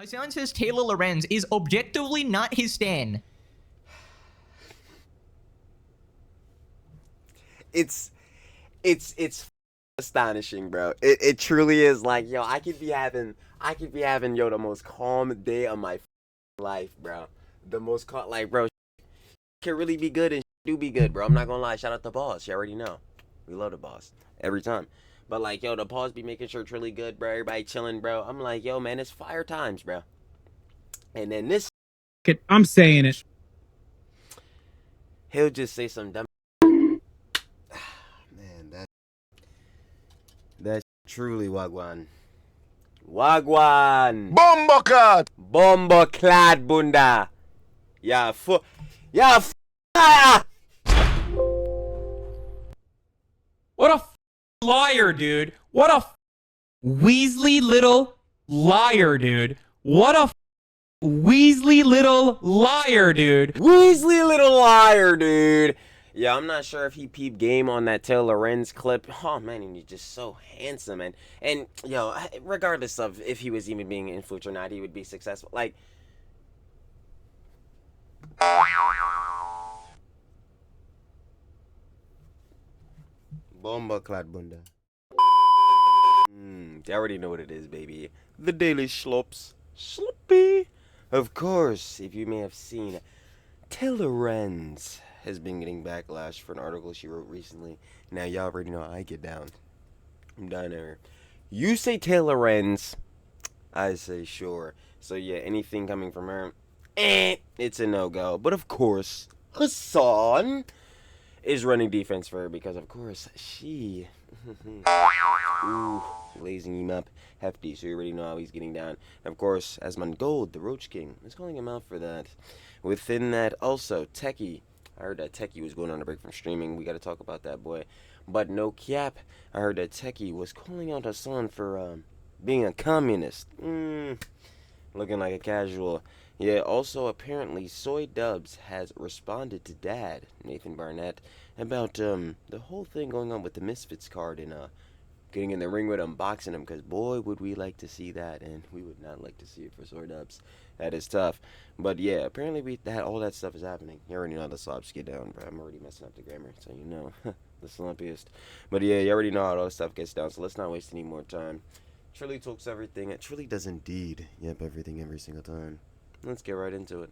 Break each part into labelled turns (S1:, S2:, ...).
S1: Hasan says Taylor Lorenz is objectively not his stan.
S2: It's astonishing, bro. It truly is. Like, yo, I could be having yo the most calm day of my life, bro. The most calm, like, bro, can really be good and do be good, bro. I'm not gonna lie. Shout out the boss. You already know, we love the boss every time. But like, yo, the boss be making sure it's really good, bro. Everybody chilling, bro. I'm like, yo, man, it's fire times, bro. And then this,
S3: I'm saying it.
S2: he'll just say some dumb. Man, that's truly wagwan. Wagwan.
S4: Bomboclad!
S2: Bomboclad, bunda. Yeah,
S3: What a liar, dude. What a Weasley little liar, dude. What a Weasley little liar, dude.
S2: Weasley little liar, dude. Yeah, I'm not sure if he peeped game on that Taylor Lorenz clip. Oh, man, he's just so handsome. And yo, regardless of if he was even being influenced or not, he would be successful. Like, Bomba clad bunda. They already know what it is, baby. The Daily Schlops. Sloppy. Of course, if you may have seen, Taylor Lorenz has been getting backlash for an article she wrote recently. Now, y'all already know how I get down. I'm down there. You say Taylor Lorenz, I say sure. So, yeah, anything coming from her, it's a no-go. But, of course, Hasan is running defense for her because, of course, she... Ooh, blazing him up hefty, so you already know how he's getting down. And of course, Asmongold, the Roach King, is calling him out for that. Within that, also, Techie. I heard that Techie was going on a break from streaming. We got to talk about that, boy. But no cap, I heard that Techie was calling out Hasan for being a communist. Looking like a casual. Yeah, also, apparently, Idubbbz has responded to Dad, Nathan Barnett, about the whole thing going on with the Misfits card and getting in the ring with him, boxing him, because boy, would we like to see that, and we would not like to see it for Idubbbz. That is tough. But yeah, apparently all that stuff is happening. You already know how the slops get down, bro. I'm already messing up the grammar, so you know. The slumpiest. But yeah, you already know how all that stuff gets down, so let's not waste any more time. Truly talks everything. It truly does indeed. Yep, everything every single time. Let's get right into it.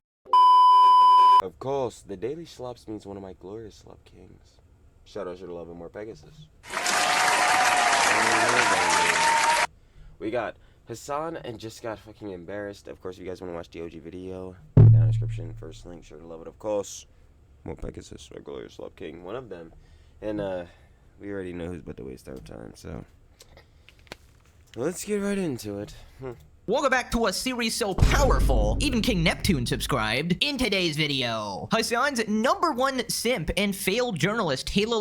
S2: Of course, the Daily Slops means one of my glorious slop kings. Shout out to the love and more Pegasus. We got Hasan and just got fucking embarrassed. Of course, if you guys want to watch the OG video, down in the description, first link, sure to love it. Of course, more Pegasus, my glorious slop king, one of them. And we already know who's about to waste our time, so let's get right into it.
S1: Welcome back to a series so powerful, even King Neptune subscribed. In today's video, Hasan's #1 simp and failed journalist Taylor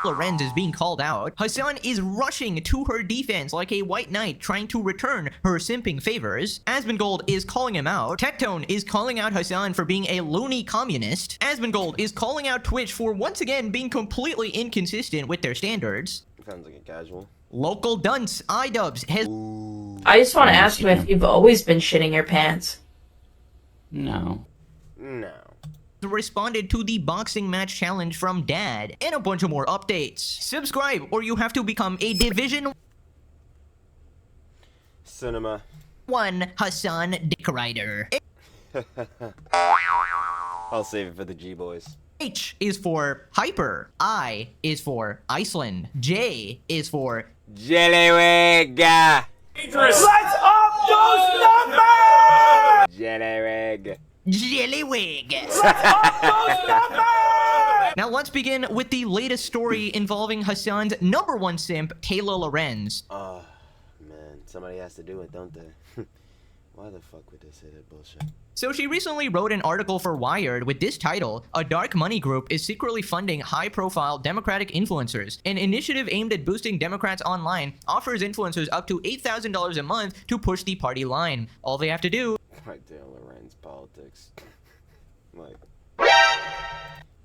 S1: Lorenz is being called out. Hasan is rushing to her defense like a white knight trying to return her simping favors. Asmongold is calling him out. Tectone is calling out Hasan for being a loony communist. Asmongold is calling out Twitch for once again being completely inconsistent with their standards.
S2: Sounds like a casual.
S1: Local dunce Idubbbz has...
S5: I just want to ask you if you've always been shitting your pants.
S6: No.
S1: responded to the boxing match challenge from Dad, and a bunch of more updates. Subscribe or you have to become a Division
S2: Cinema
S1: 1 Hasan Dick Rider.
S2: I'll save it for the G-boys.
S1: H is for Hyper. I is for Iceland. J is for
S2: Jellywig.
S4: Let's up those numbers!
S2: Jellywig.
S1: Jellywig.
S4: Let's up those numbers!
S1: Now let's begin with the latest story involving Hasan's #1 simp, Taylor Lorenz.
S2: Oh, man. Somebody has to do it, don't they? Why the fuck would they say that bullshit?
S1: So she recently wrote an article for Wired with this title: "A dark money group is secretly funding high-profile Democratic influencers. An initiative aimed at boosting Democrats online offers influencers up to $8,000 a month to push the party line. All they have to do
S2: Like Taylor Lorenz politics. Like,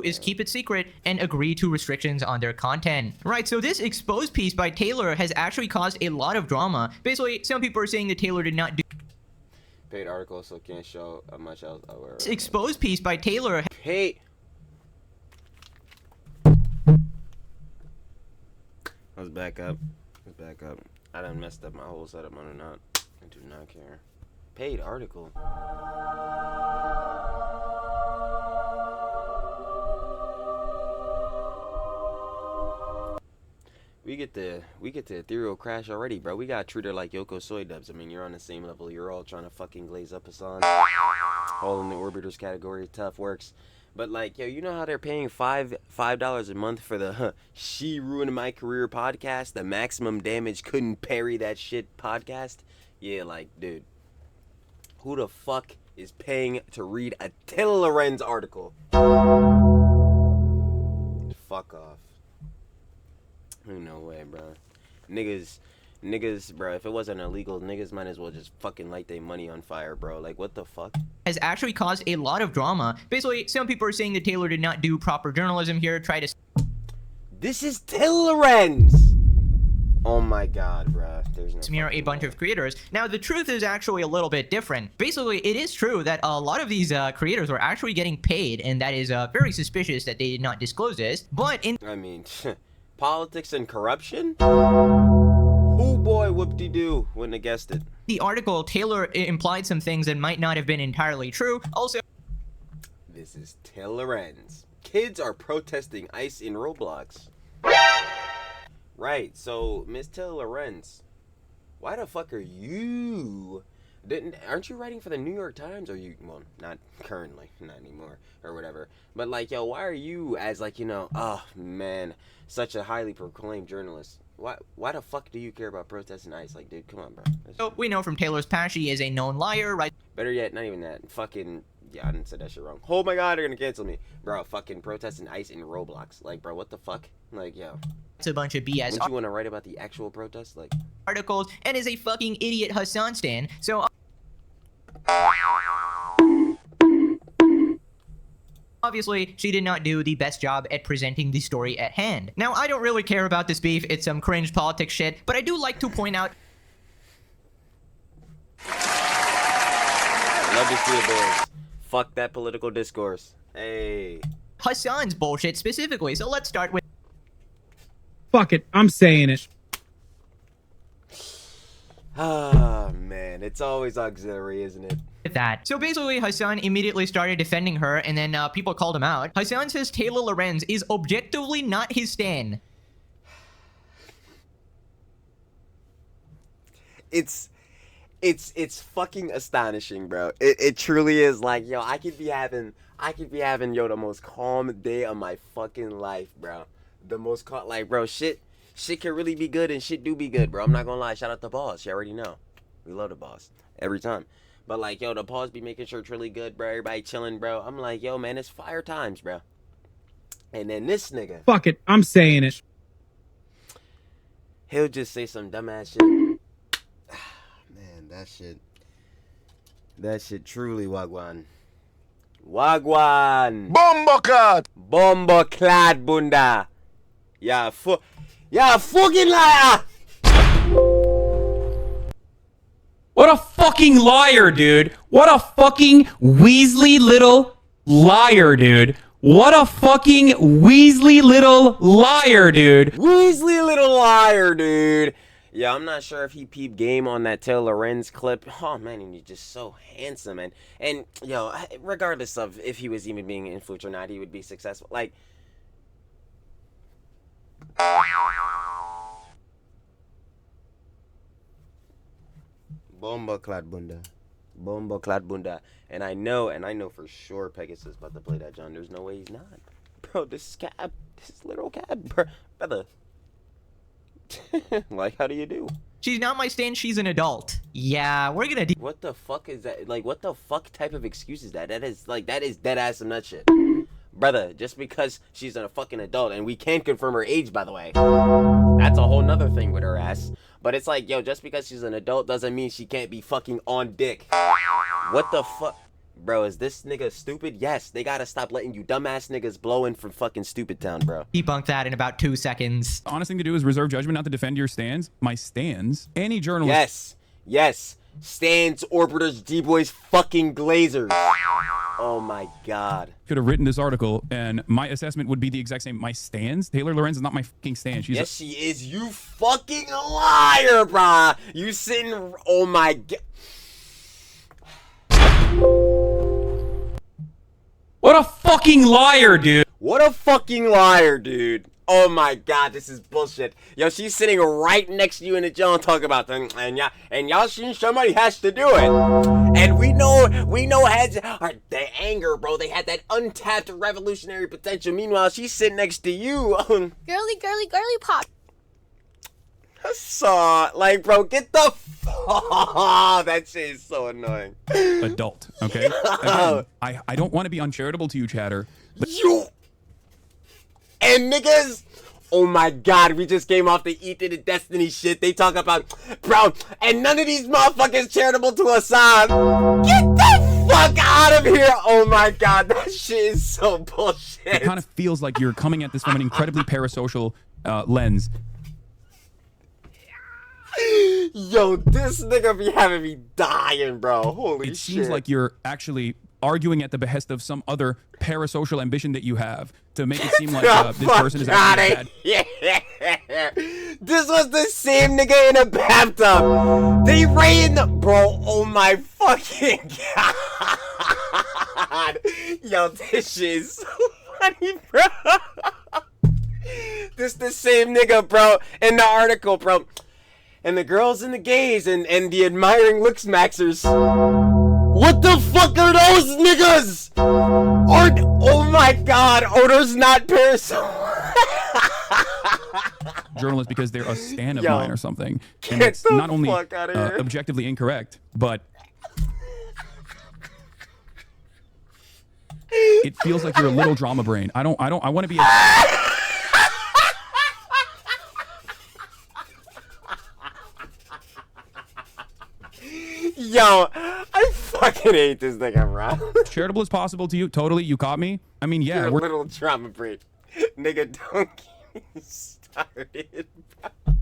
S1: is keep it secret and agree to restrictions on their content." Right, so this exposed piece by Taylor has actually caused a lot of drama. Basically, some people are saying that Taylor did not do
S2: Paid article, so can't show much else.
S1: Exposed piece by Taylor.
S2: Hey. Let's back up. I done messed up my whole setup. I do not care. Paid article. We get the ethereal crash already, bro. We got treated like Yoko Soy Dubs. I mean, you're on the same level. You're all trying to fucking glaze up Hasan. All in the orbiters category. Tough works. But like, yo, you know how they're paying $5 a month for the She Ruined My Career podcast, the Maximum Damage Couldn't Parry That Shit podcast? Yeah, like, dude, who the fuck is paying to read a Lorenz article? Fuck off. No way, bro. Niggas, bro, if it wasn't illegal, niggas might as well just fucking light their money on fire, bro. Like, what the fuck?
S1: Has actually caused a lot of drama. Basically, some people are saying that Taylor did not do proper journalism here, try to...
S2: This is Lorenz! Oh my god, bro. There's no
S1: smear a bunch of creators. Now, the truth is actually a little bit different. Basically, it is true that a lot of these creators were actually getting paid, and that is very suspicious that they did not disclose this. But in...
S2: I mean, politics and corruption? Oh boy, whoop-de-doo. Wouldn't have guessed it.
S1: The article, Taylor implied some things that might not have been entirely true. Also...
S2: This is Lorenz. Kids are protesting ICE in Roblox. Right, so Miss Lorenz, why the fuck are you? Aren't you writing for the New York Times? Or you? Well, not currently, not anymore, or whatever. But like, yo, why are you, as like, you know, oh man, such a highly proclaimed journalist? Why the fuck do you care about protesting ICE? Like, dude, come on, bro.
S1: So we know from Taylor's past she is a known liar, right?
S2: Better yet, not even that. Fucking. Yeah, I didn't say that shit wrong. Oh my god, they're gonna cancel me. Bro, fucking protesting ICE in Roblox. Like, bro, what the fuck? Like, yo.
S1: It's a bunch of BS.
S2: Wouldn't you want to write about the actual protest? Like,
S1: articles, and is a fucking idiot Hasan stan. So, obviously, she did not do the best job at presenting the story at hand. Now, I don't really care about this beef. It's some cringe politics shit, but I do like to point out...
S2: Love to see it, boys. Fuck that political discourse. Hey.
S1: Hasan's bullshit specifically, so let's start with...
S7: Fuck it, I'm saying it.
S2: Ah, man. It's always auxiliary, isn't it?
S1: that. So basically, Hasan immediately started defending her, and then people called him out. Hasan says Taylor Lorenz is objectively not his stan.
S2: It's fucking astonishing, bro. It truly is. Like, yo, I could be having yo the most calm day of my fucking life, bro. The most calm, like, bro, shit can really be good, and shit do be good, bro. I'm not gonna lie. Shout out to Boss. You already know. We love the Boss every time. But like, yo, the Boss be making sure it's really good, bro. Everybody chilling, bro. I'm like, yo, man, it's fire times, bro. And then this nigga,
S7: fuck it, I'm saying it.
S2: He'll just say some dumbass shit. Man, that shit truly wagwan. Wagwan.
S4: Bombocat.
S2: Bombo clad bunda. Yeah, fucking liar.
S3: What a fucking liar, dude. What a fucking Weasley little liar, dude. What a fucking Weasley little liar, dude.
S2: Weasley little liar, dude. Yeah, I'm not sure if he peeped game on that Taylor Lorenz clip. Oh, man, and he's just so handsome. And yo, regardless of if he was even being influenced or not, he would be successful. Like, Bomba clad bunda. Bomba clad bunda. And I know for sure Pegasus about to play that John. There's no way he's not. Bro, this is little Cab, brother. Like, how do you do?
S1: She's not my stan, she's an adult. Yeah, we're gonna
S2: what the fuck is that? Like, what the fuck type of excuse is that? That is dead ass some nut shit. Brother, just because she's a fucking adult, and we can't confirm her age, by the way. That's a whole nother thing with her ass. But it's like, yo, just because she's an adult doesn't mean she can't be fucking on dick. What the fuck? Bro, is this nigga stupid? Yes, they gotta stop letting you dumbass niggas blow in from fucking Stupid Town, bro.
S1: debunk that in about 2 seconds.
S8: The honest thing to do is reserve judgment, not to defend your stands. My stands. Any journalist.
S2: Yes. Stands, orbiters, D-boys, fucking Glazers. Oh my god.
S3: Could have written this article, and my assessment would be the exact same. My stans? Taylor Lorenz is not my fucking stan. She's
S2: yes, she is. You fucking liar, brah. You sitting... Oh my god.
S3: What a fucking liar, dude.
S2: What a fucking liar, dude. Oh my god, this is bullshit. Yo, she's sitting right next to you in the jail and talking about them, and y'all seen somebody has to do it. And we know heads are the anger, bro. They had that untapped revolutionary potential. Meanwhile, she's sitting next to you.
S8: Girly, girly, girly pop.
S2: Saw, like, bro, get the that shit is so annoying.
S3: Adult, okay? Again, I don't want to be uncharitable to you, chatter.
S2: You and niggas, oh my god, we just came off the Eat to the Destiny shit. They talk about, bro, and none of these motherfuckers charitable to Hasan. Get the fuck out of here. Oh my god, that shit is so bullshit.
S3: It kind of feels like you're coming at this from an incredibly parasocial lens.
S2: Yo, this nigga be having me dying, bro. Holy shit.
S3: It seems like you're actually arguing at the behest of some other parasocial ambition that you have to make it seem like this person is actually bad.
S2: Yeah. This was the same nigga in a bathtub. They ran the... Bro, oh my fucking god. Yo, this shit is so funny, bro. This the same nigga, bro, in the article, bro. And the girls and the gays and the admiring looks maxers. What the fuck are those niggas? Oh my god, those not parasocial.
S3: Journalists because they're a stan of
S2: Yo,
S3: mine or something. And
S2: get
S3: it's
S2: the
S3: not only
S2: fuck outta here.
S3: objectively incorrect, but it feels like you're a little drama brain. I want to be
S2: Yo, I fucking hate this nigga, bro.
S3: charitable as possible to you. Totally, you caught me. I mean, yeah,
S2: You're a
S3: we're
S2: little drama brain. Nigga, don't get me started, bro.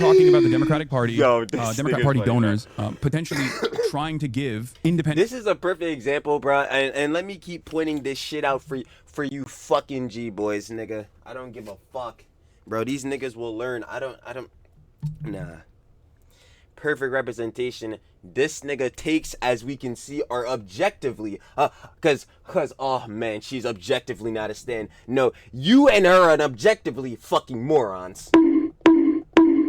S3: talking about the Democratic Party,
S2: Yo, this
S3: Democrat
S2: nigga's
S3: Party
S2: funny,
S3: donors potentially trying to give independent.
S2: This is a perfect example, bro, and let me keep pointing this shit out for you fucking G-boys, nigga. I don't give a fuck. Bro, these niggas will learn. I don't, nah. Perfect representation. This nigga takes, as we can see, are objectively, cause, oh man, she's objectively not a stan. No, you and her are objectively fucking morons.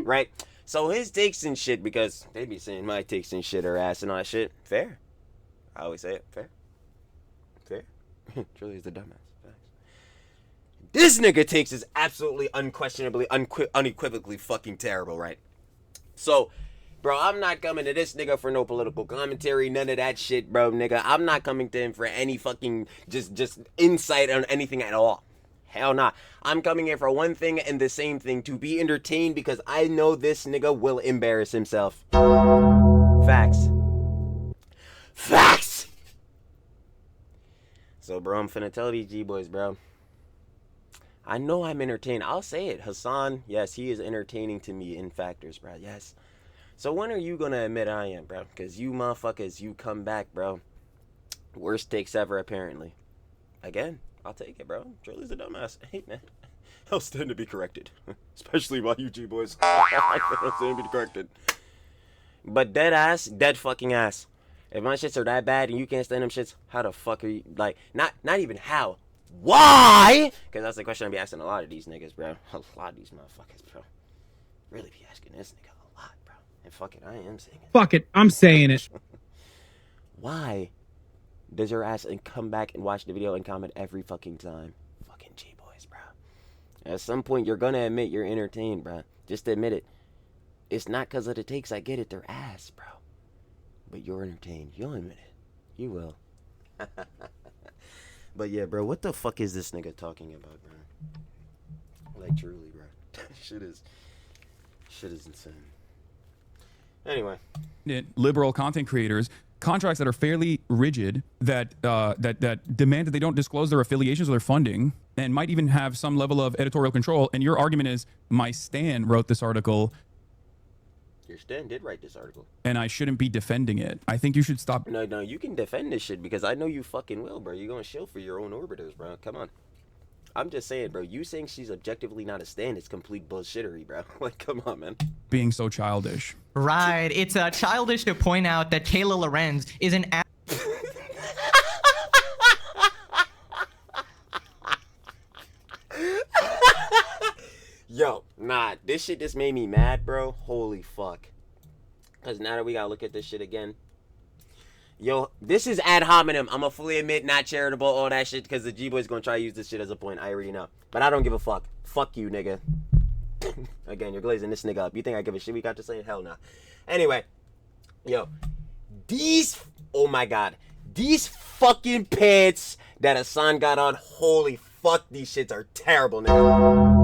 S2: Right? So his takes and shit, because they be saying my takes and shit are ass and all that shit. Fair. I always say it. Fair. Fair. Truly is the dumbass. This nigga takes is absolutely unquestionably, unequivocally fucking terrible, right? So, bro, I'm not coming to this nigga for no political commentary, none of that shit, bro, nigga. I'm not coming to him for any fucking just insight on anything at all. Hell nah. I'm coming here for one thing and the same thing, to be entertained, because I know this nigga will embarrass himself. Facts. Facts! So, bro, I'm finna tell these G-boys, bro. I know I'm entertained. I'll say it. Hasan, yes, he is entertaining to me in factors, bro. Yes. So when are you gonna admit I am, bro? Because you motherfuckers, you come back, bro. Worst takes ever, apparently. Again, I'll take it, bro. Truly's a dumbass. Hey, man. I'll stand to be corrected. Especially by you G-boys. I'll stand to be corrected. But dead ass, dead fucking ass. If my shits are that bad and you can't stand them shits, how the fuck are you, like, not even how. Why? Because that's the question I be asking a lot of these niggas, bro. A lot of these motherfuckers, bro. Really be asking this nigga a lot, bro. And fuck it, I am saying it.
S7: Fuck it, I'm saying it.
S2: Why does your ass come back and watch the video and comment every fucking time? Fucking G-boys, bro. At some point, you're gonna admit you're entertained, bro. Just admit it. It's not because of the takes, I get it, they're ass, bro. But you're entertained. You'll admit it. You will. But yeah, bro, what the fuck is this nigga talking about, bro? Like, truly, bro. Shit is insane. Anyway.
S3: Liberal content creators, contracts that are fairly rigid, that demand that they don't disclose their affiliations or their funding, and might even have some level of editorial control. And your argument is, my stan wrote this article.
S2: your stand did write this article.
S3: And I shouldn't be defending it. I think you should stop.
S2: No, you can defend this shit because I know you fucking will, bro. You're gonna shill for your own orbiters, bro. Come on. I'm just saying, bro. You saying she's objectively not a stand is complete bullshittery, bro. Like, come on, man.
S3: Being so childish.
S1: Right. It's childish to point out that Kayla Lorenz is an
S2: Yo, nah, this shit just made me mad, bro. Holy fuck. Because now that we gotta look at this shit again. Yo, this is ad hominem. I'm gonna fully admit, not charitable, all that shit, because the G-Boy's gonna try to use this shit as a point. I already know. But I don't give a fuck. Fuck you, nigga. Again, you're glazing this nigga up. You think I give a shit we got to say? Hell nah. Anyway. Yo. These, oh my god. These fucking pants that Hasan got on, holy fuck, these shits are terrible, nigga.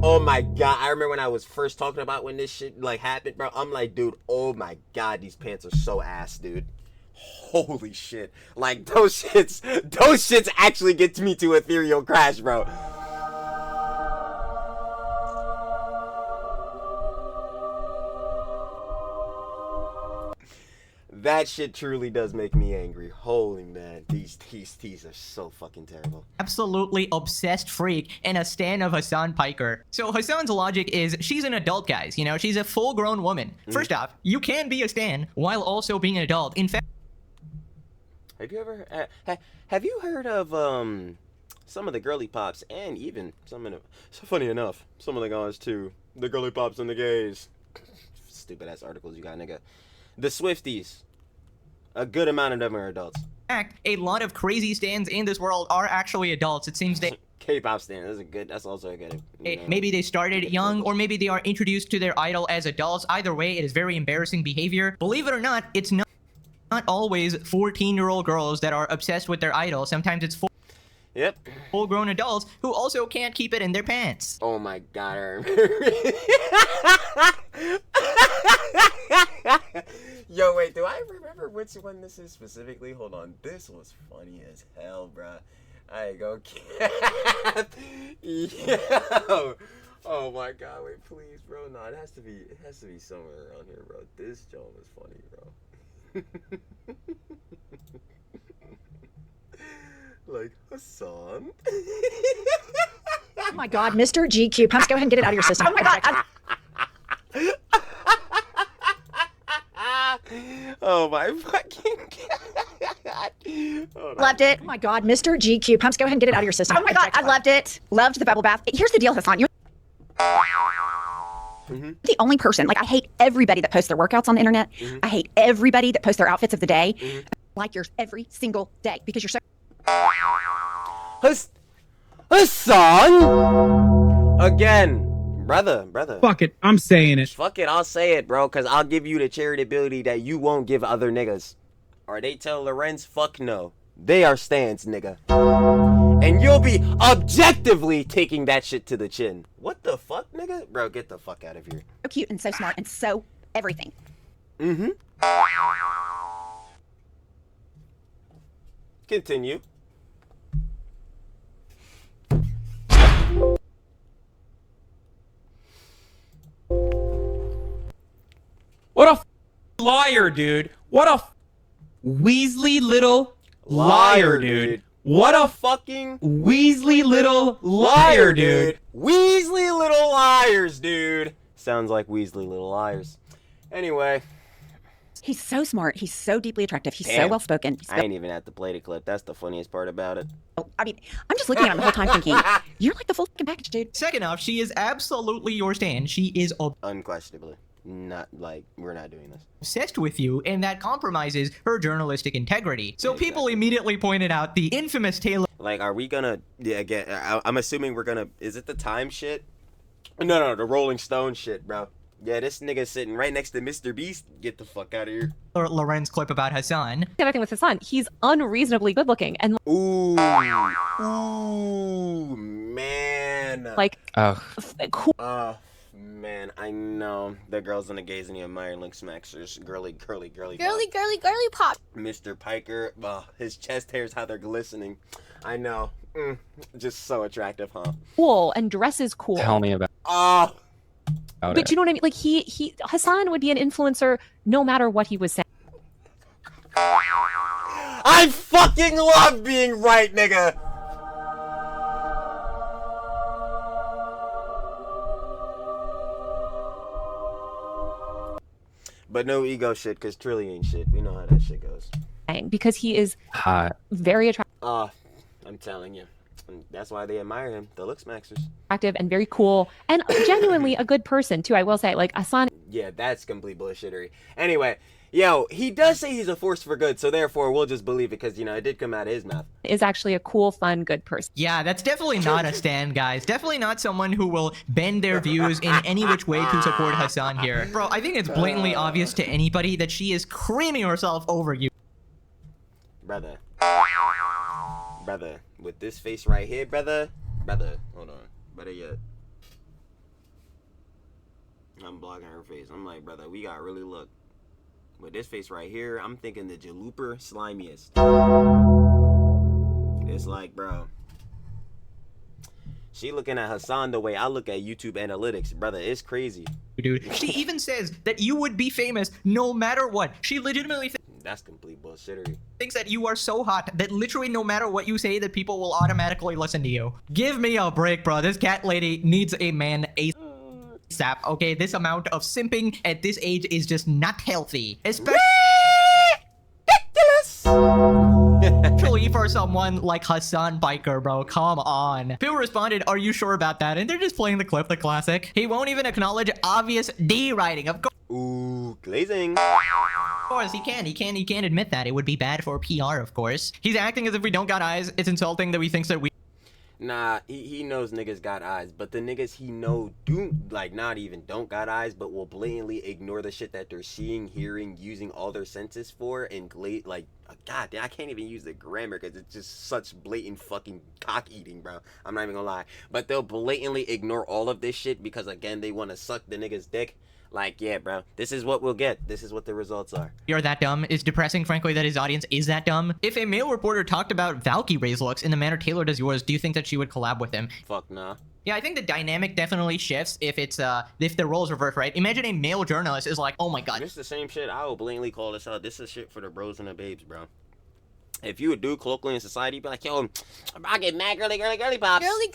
S2: Oh my god, I remember when I was first talking about when this shit like happened, bro. I'm like, dude, oh my god, these pants are so ass, dude. Holy shit. Like, those shits actually get me to ethereal crash, bro. That shit truly does make me angry. Holy man, these are so fucking terrible.
S1: absolutely obsessed freak and a stan of Hasan Piker. So Hasan's logic is she's an adult, guys. You know, she's a full-grown woman. First off, you can be a stan while also being an adult. In fact,
S2: have you ever have you heard of some of the girly pops and even some of the, so funny enough, some of the guys too, the girly pops and the gays. Stupid ass articles you got, nigga. The Swifties. A good amount of them are adults.
S1: in fact, a lot of crazy stans in this world are actually adults. It seems they
S2: K-pop stan. That's also a good. You know.
S1: maybe they started young, or maybe they are introduced to their idol as adults. Either way, it is very embarrassing behavior. Believe it or not, it's not always 14-year-old girls that are obsessed with their idol. Sometimes it's
S2: Yep.
S1: full-grown adults who also can't keep it in their pants.
S2: Oh my god, I remember. Yo, wait, do I remember which one this is specifically? Hold on, this was funny as hell, bruh. I go cap. Yo. Oh my god, wait, please, bro. No, it has to be somewhere around here, bro. This joke was funny, bro. Like, Hasan?
S9: Oh my god, Mr. GQ, Pumps, go ahead and get it out of your system. Oh my god.
S2: Oh my fucking god.
S9: Loved it. Oh my god, Mr. GQ, Pumps, go ahead and get it out of your system. Oh my god, I loved it. Loved the bubble bath. Here's the deal, Hasan. You're the only person. Like, I hate everybody that posts their workouts on the internet. I hate everybody that posts their outfits of the day. Like yours every single day because you're so.
S2: Hasan! Again. Brother.
S7: Fuck it, I'm saying it.
S2: Fuck it, I'll say it, bro, because I'll give you the charitability that you won't give other niggas. Or they tell Lorenz, fuck no. They are stans, nigga. And you'll be objectively taking that shit to the chin. What the fuck, nigga? Bro, get the fuck out of here.
S9: So cute and so smart and so everything.
S2: Continue.
S3: What a liar, dude. What a Weasley little liar, dude. What a
S2: fucking
S3: Weasley little liar, dude.
S2: Weasley little liars, dude. Sounds like Weasley little liars. Anyway.
S9: He's so smart. He's so deeply attractive. He's so
S2: Damn.
S9: well spoken.
S2: I ain't even have to play the clip. That's the funniest part about it.
S9: I mean, I'm just looking at him the whole time thinking, you're like the full fucking package, dude.
S1: Second off, she is absolutely your stan. She is
S2: Unquestionably. Not like we're not doing this.
S1: obsessed with you, and that compromises her journalistic integrity. So people immediately pointed out the infamous Taylor.
S2: Like, are we gonna? Yeah, again, I'm assuming we're gonna. Is it the time shit? No, the Rolling Stone shit, bro. Yeah, this nigga sitting right next to Mr. Beast. Get the fuck out of here.
S1: Lorenz clip about Hasan.
S10: The other thing with Hasan, he's unreasonably good looking and
S2: Ooh, man.
S10: like cool.
S2: Man, I know the girls and the gays and the admiring link smackers, girly pop.
S8: Girly pop.
S2: Mr. Piker, his chest hairs, how they're glistening. I know, just so attractive, huh?
S10: Cool and dresses cool.
S6: Tell me about.
S10: But you know what I mean? Like Hasan would be an influencer no matter what he was saying.
S2: I fucking love being right, nigga. But no ego shit, because Trilly ain't shit. We know how that shit goes.
S10: Because he is
S3: Hot.
S10: very
S2: I'm telling you. That's why they admire him. The looks maxers.
S10: attractive and very cool and genuinely a good person too. I will say, like Hasan.
S2: Yeah, that's complete bullshittery. Anyway, yo, he does say he's a force for good, so therefore we'll just believe it because, you know, it did come out of his mouth.
S10: Is actually a cool, fun, good person.
S1: Yeah, that's definitely not a stan, guys. Definitely not someone who will bend their views in any which way to support Hasan here. Bro, I think it's blatantly obvious to anybody that she is creaming herself over you.
S2: Brother, with this face right here, brother, hold on, better yet. I'm blocking her face. I'm like, brother, we gotta really look. With this face right here, I'm thinking the Jalooper slimiest. It's like, bro, she looking at Hasan the way I look at YouTube analytics, brother. It's crazy,
S1: dude. She even says that you would be famous no matter what. She legitimately
S2: that's complete bullshittery.
S1: Thinks that you are so hot that literally no matter what you say that people will automatically listen to you. Give me a break, bro. This cat lady needs a man ASAP. Okay, this amount of simping at this age is just not healthy. Especially for someone like Hasan Biker, bro. Come on. Phil responded, "Are you sure about that?" And they're just playing the clip, the classic. He won't even acknowledge obvious D writing. Of course.
S2: Ooh, glazing.
S1: Of course, he can't admit that. It would be bad for PR, of course. He's acting as if we don't got eyes. It's insulting that we think that we...
S2: Nah, he knows niggas got eyes, but the niggas he know do, like, not even don't got eyes, but will blatantly ignore the shit that they're seeing, hearing, using all their senses for, and like, god damn, I can't even use the grammar because it's just such blatant fucking cock eating, bro. I'm not even gonna lie. But they'll blatantly ignore all of this shit because, again, they want to suck the nigga's dick. Like, yeah, bro, this is what we'll get. This is what the results are.
S1: You're that dumb. It's depressing, frankly, that his audience is that dumb. If a male reporter talked about Valkyrie's looks in the manner tailored as yours, do you think that she would collab with him?
S2: Fuck nah.
S1: Yeah, I think the dynamic definitely shifts if it's if the roles reverse, right? Imagine a male journalist is like, oh my god.
S2: This is the same shit. I will blatantly call this out. This is shit for the bros and the babes, bro. If you a dude colloquially in society, be like, yo, I get mad girly pops.
S8: Girly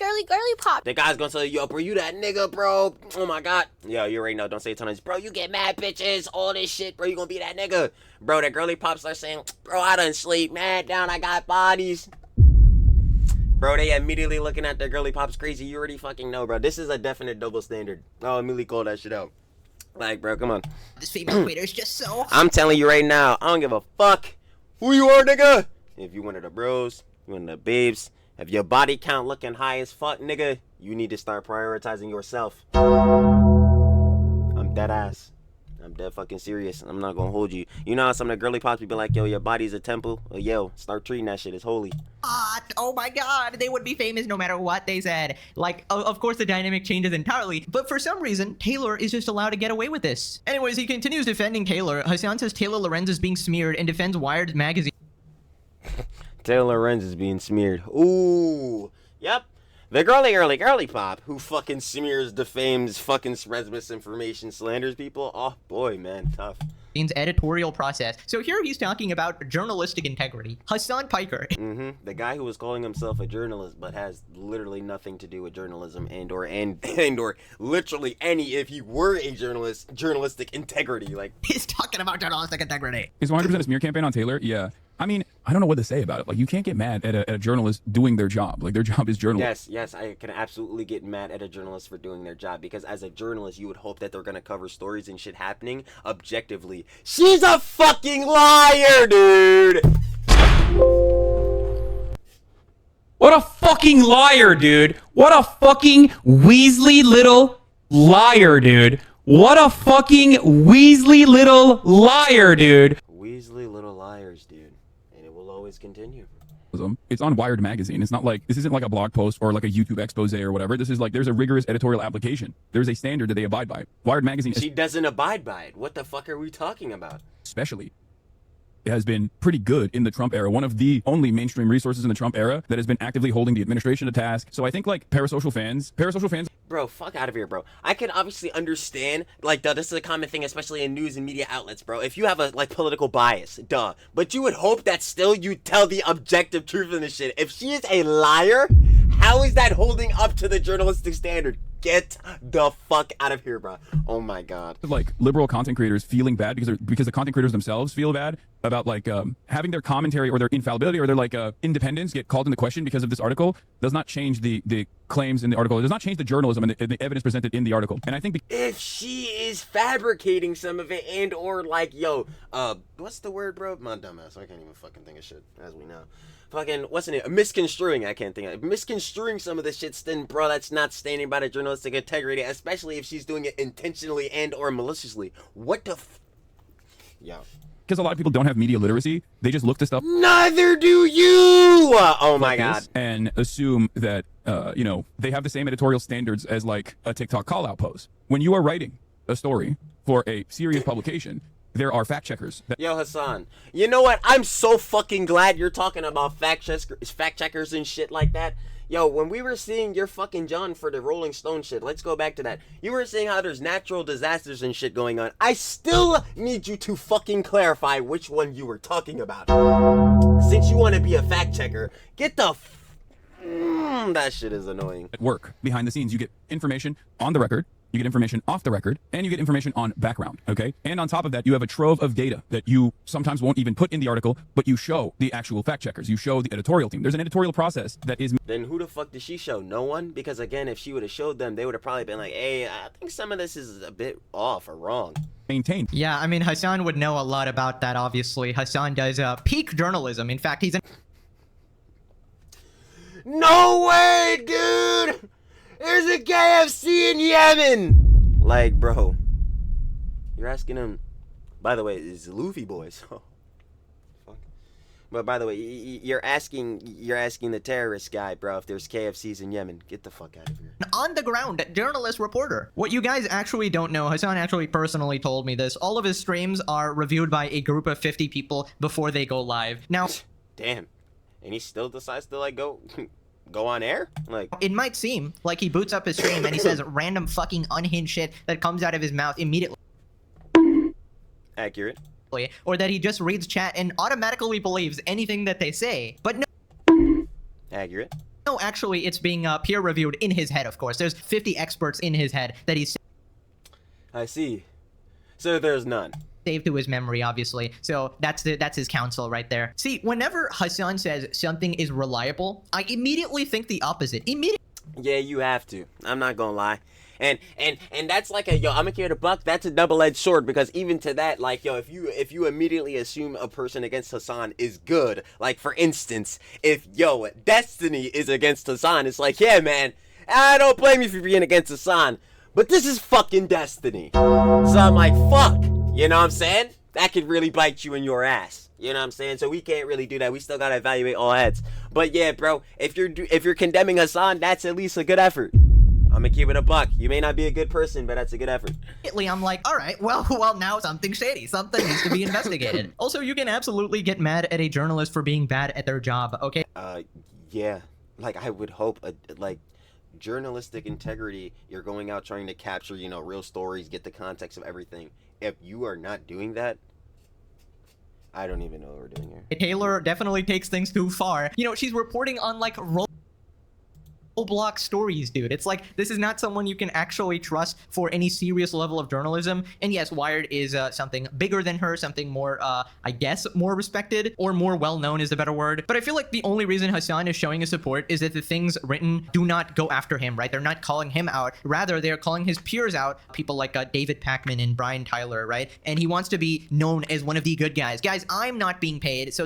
S8: pop.
S2: The guy's gonna tell you, yo, bro, you that nigga, bro. Oh my god. Yo, you already know, don't say it tons. Bro, you get mad bitches, all this shit, bro, you gonna be that nigga. Bro, the girly pops are saying, bro, I done sleep, mad down, I got bodies. Bro, they immediately looking at their girly pops crazy. You already fucking know, bro. This is a definite double standard. I'll immediately call that shit out. Like, bro, come on.
S1: This female creator is just so...
S2: I'm telling you right now, I don't give a fuck who you are, nigga. If you one of the bros, you one of the babes, if your body count looking high as fuck, nigga, you need to start prioritizing yourself. I'm dead ass. I'm dead fucking serious. I'm not gonna hold you. You know how some of the girly pops be like, yo, your body's a temple? Well, yo, start treating that shit as holy.
S1: Oh my god, they would be famous no matter what they said. Like, of course the dynamic changes entirely, but for some reason, Taylor is just allowed to get away with this. Anyways, he continues defending Taylor. Hasan says Taylor Lorenz is being smeared and defends Wired magazine.
S2: Taylor Lorenz is being smeared. Ooh, yep. The girly pop who fucking smears, defames, fucking spreads misinformation, slanders people. Oh boy, man, tough.
S1: Editorial process. So here he's talking about journalistic integrity. Hasan Piker.
S2: The guy who was calling himself a journalist but has literally nothing to do with journalism and or literally any, if he were a journalist, journalistic integrity. Like,
S1: he's talking about journalistic integrity.
S3: Is 100% a smear campaign on Taylor? Yeah. I mean, I don't know what to say about it. Like, you can't get mad at a journalist doing their job. Like, their job is journalism.
S2: Yes, I can absolutely get mad at a journalist for doing their job, because as a journalist, you would hope that they're gonna cover stories and shit happening objectively. She's a fucking liar, dude!
S3: What a fucking liar, dude. What a fucking Weasley little liar, dude. What a fucking Weasley little liar, dude.
S2: Weasley little liars, dude. And it will always continue.
S3: It's on Wired magazine. It's not like, this isn't like a blog post or like a YouTube expose or whatever. This is like, there's a rigorous editorial application. There's a standard that they abide by. Wired magazine.
S2: She doesn't abide by it. What the fuck are we talking about?
S3: Especially
S11: has been pretty good in the Trump era, one of the only mainstream resources in the Trump era that has been actively holding the administration to task. So I think like parasocial fans.
S2: Bro, fuck out of here, bro. I can obviously understand, like, this is a common thing, especially in news and media outlets, bro. If you have a, like, political bias, duh. But you would hope that still you tell the objective truth in this shit. If she is a liar, how is that holding up to the journalistic standard? Get the fuck out of here, bro. Oh my god.
S11: Like liberal content creators feeling bad because the content creators themselves feel bad about like having their commentary or their infallibility or their like independence get called into question because of this article does not change the claims in the article. It does not change the journalism and the evidence presented in the article. And I think
S2: if she is fabricating some of it and or like, yo, what's the word, bro? My dumbass. I can't even fucking think of shit, as we know. Fucking, what's the name? Misconstruing, I can't think of it. Misconstruing some of this shit, then, bro, that's not standing by the journalistic integrity, especially if she's doing it intentionally and or maliciously. What the Yo.
S11: Because a lot of people don't have media literacy, they just look to stuff.
S2: Neither do you! Oh my god.
S11: And assume that, you know, they have the same editorial standards as like a TikTok call-out post. When you are writing a story for a serious publication, there are fact checkers.
S2: Yo, Hasan, you know what? I'm so fucking glad you're talking about fact checkers and shit like that. Yo, when we were seeing your fucking John for the Rolling Stone shit, let's go back to that. You were saying how there's natural disasters and shit going on. I still need you to fucking clarify which one you were talking about. Since you want to be a fact checker, get the that shit is annoying.
S11: At work, behind the scenes, you get information on the record, you get information off the record, and you get information on background, okay? And on top of that, you have a trove of data that you sometimes won't even put in the article, but you show the actual fact checkers. You show the editorial team. There's an editorial process that is...
S2: Then who the fuck did she show? No one? Because again, if she would have showed them, they would have probably been like, hey, I think some of this is a bit off or wrong.
S11: Maintained.
S1: Yeah, I mean, Hasan would know a lot about that, obviously. Hasan does peak journalism. In fact, he's an...
S2: No way, dude! There's a KFC in Yemen! Like, bro. You're asking him... By the way, it's Luffy boys. Fuck. But by the way, you're asking the terrorist guy, bro, if there's KFCs in Yemen. Get the fuck out of here.
S1: On the ground journalist reporter. What you guys actually don't know, Hasan actually personally told me this. All of his streams are reviewed by a group of 50 people before they go live. Now...
S2: Damn. And he still decides to, like, go on air? Like,
S1: it might seem like he boots up his stream and he says random fucking unhinged shit that comes out of his mouth immediately.
S2: Accurate.
S1: Or that he just reads chat and automatically believes anything that they say. But no.
S2: Accurate.
S1: No, actually, it's being peer reviewed in his head, of course. There's 50 experts in his head that he's...
S2: I see. So there's none.
S1: Saved to his memory, obviously. So that's his counsel right there. See, whenever Hasan says something is reliable, I immediately think the opposite.
S2: Yeah, you have to. I'm not gonna lie. And that's like a, yo, I'm gonna carry the buck, that's a double-edged sword, because even to that, like, yo, if you immediately assume a person against Hasan is good, like, for instance, if, yo, Destiny is against Hasan, it's like, yeah, man, I don't blame you for being against Hasan, but this is fucking Destiny. So I'm like, fuck. You know what I'm saying? That could really bite you in your ass. You know what I'm saying? So we can't really do that. We still gotta evaluate all heads. But yeah, bro, if you're condemning Hasan, that's at least a good effort. I'm gonna keep it a buck. You may not be a good person, but that's a good effort.
S1: I'm like, all right, well, now something's shady. Something needs to be investigated. Also, you can absolutely get mad at a journalist for being bad at their job, okay?
S2: Yeah. Like, I would hope, like, journalistic integrity, you're going out trying to capture, you know, real stories, get the context of everything. If you are not doing that, I don't even know what we're doing here.
S1: Taylor definitely takes things too far. You know, she's reporting on, like, Roblox stories, dude. It's like, this is not someone you can actually trust for any serious level of journalism. And yes, Wired is something bigger than her, something more, I guess, more respected, or more well-known is a better word. But I feel like the only reason Hasan is showing his support is that the things written do not go after him, right? They're not calling him out. Rather, they're calling his peers out, people like David Pakman and Brian Tyler, right? And he wants to be known as one of the good guys. Guys, I'm not being paid, so...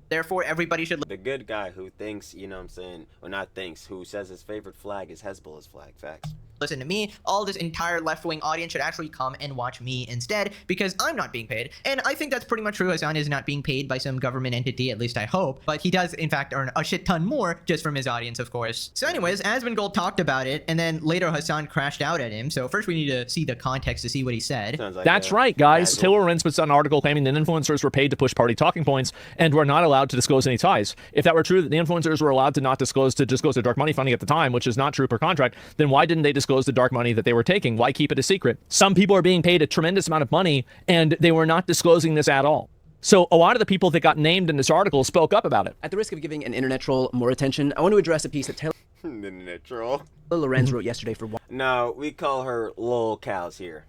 S1: Therefore, everybody should...
S2: The good guy who thinks, you know what I'm saying, or not thinks, who says his favorite flag is Hezbollah's flag. Facts.
S1: listen to me, all this entire left-wing audience should actually come and watch me instead, because I'm not being paid. And I think that's pretty much true. Hasan is not being paid by some government entity, at least I hope, but he does in fact earn a shit ton more just from his audience, of course. So anyways, Asmongold talked about it, and then later Hasan crashed out at him. So first we need to see the context to see what he said.
S2: Like
S12: that's right, guys. Lorenz puts out an article claiming that influencers were paid to push party talking points and were not allowed to disclose any ties. If that were true, that the influencers were allowed to not disclose to dark money funding at the time, which is not true per contract, then why didn't they disclose the dark money that they were taking? Why keep it a secret? Some people are being paid a tremendous amount of money, and they were not disclosing this at all. So a lot of the people that got named in this article spoke up about it.
S13: At the risk of giving an internet troll more attention, I want to address a piece that Taylor
S2: Internet troll.
S13: Lorenz wrote yesterday for
S2: No, we call her lol cows here.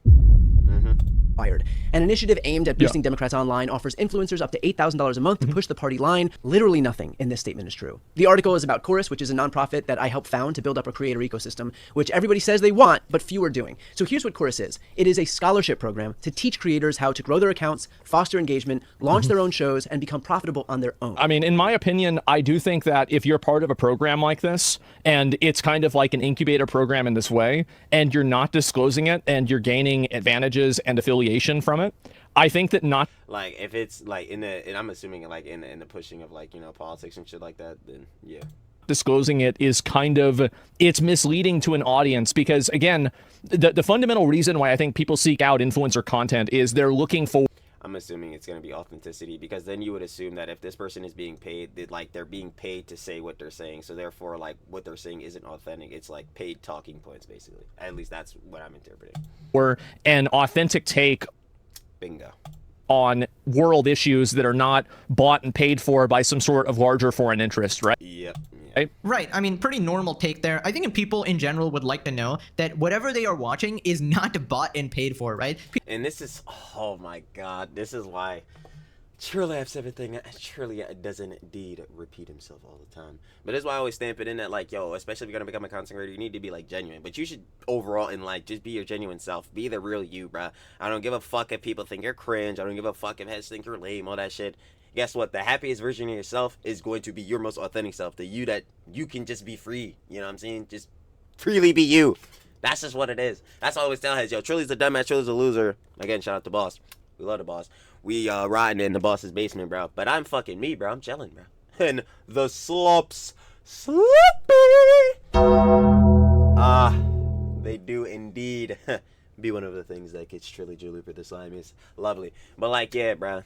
S13: Wired. An initiative aimed at boosting Democrats online offers influencers up to $8,000 a month to push the party line. Literally nothing in this statement is true. The article is about Chorus, which is a nonprofit that I helped found to build up a creator ecosystem, which everybody says they want, but few are doing. So here's what Chorus is. It is a scholarship program to teach creators how to grow their accounts, foster engagement, launch their own shows, and become profitable on their own.
S12: I mean, in my opinion, I do think that if you're part of a program like this, and it's kind of like an incubator program in this way, and you're not disclosing it, and you're gaining advantages and affiliation from it, I think that not
S2: like if it's like in the, and I'm assuming like in the pushing of like, you know, politics and shit like that, then yeah,
S12: disclosing it is kind of, it's misleading to an audience, because again, the fundamental reason why I think people seek out influencer content is they're looking for,
S2: I'm assuming it's going to be authenticity, because then you would assume that if this person is being paid, that like they're being paid to say what they're saying, so therefore like what they're saying isn't authentic. It's like paid talking points, basically. At least that's what I'm interpreting.
S12: Or an authentic take
S2: bingo
S12: on world issues that are not bought and paid for by some sort of larger foreign interest, right?
S2: Yep.
S1: Right. I mean, pretty normal take there. I think people in general would like to know that whatever they are watching is not bought and paid for, right?
S2: And this is, oh my god, this is why TrillTalksEverything truly doesn't indeed repeat himself all the time. But that's why I always stamp it in that, like, yo, especially if you're gonna become a content creator, you need to be like genuine. But you should overall, and like, just be your genuine self. Be the real you, bruh. I don't give a fuck if people think you're cringe. I don't give a fuck if heads think you're lame, all that shit. Guess what? The happiest version of yourself is going to be your most authentic self. The you that you can just be free. You know what I'm saying? Just freely be you. That's just what it is. That's why I always tell heads, yo, Trilly's a dumbass, Trilly's a loser. Again, shout out to Boss. We love the Boss. We riding in the boss's basement, bro. But I'm fucking me, bro. I'm chilling, bro. And the slops sloppy. They do indeed be one of the things that gets Trilly Julie for the slime is lovely. But like, yeah, bro.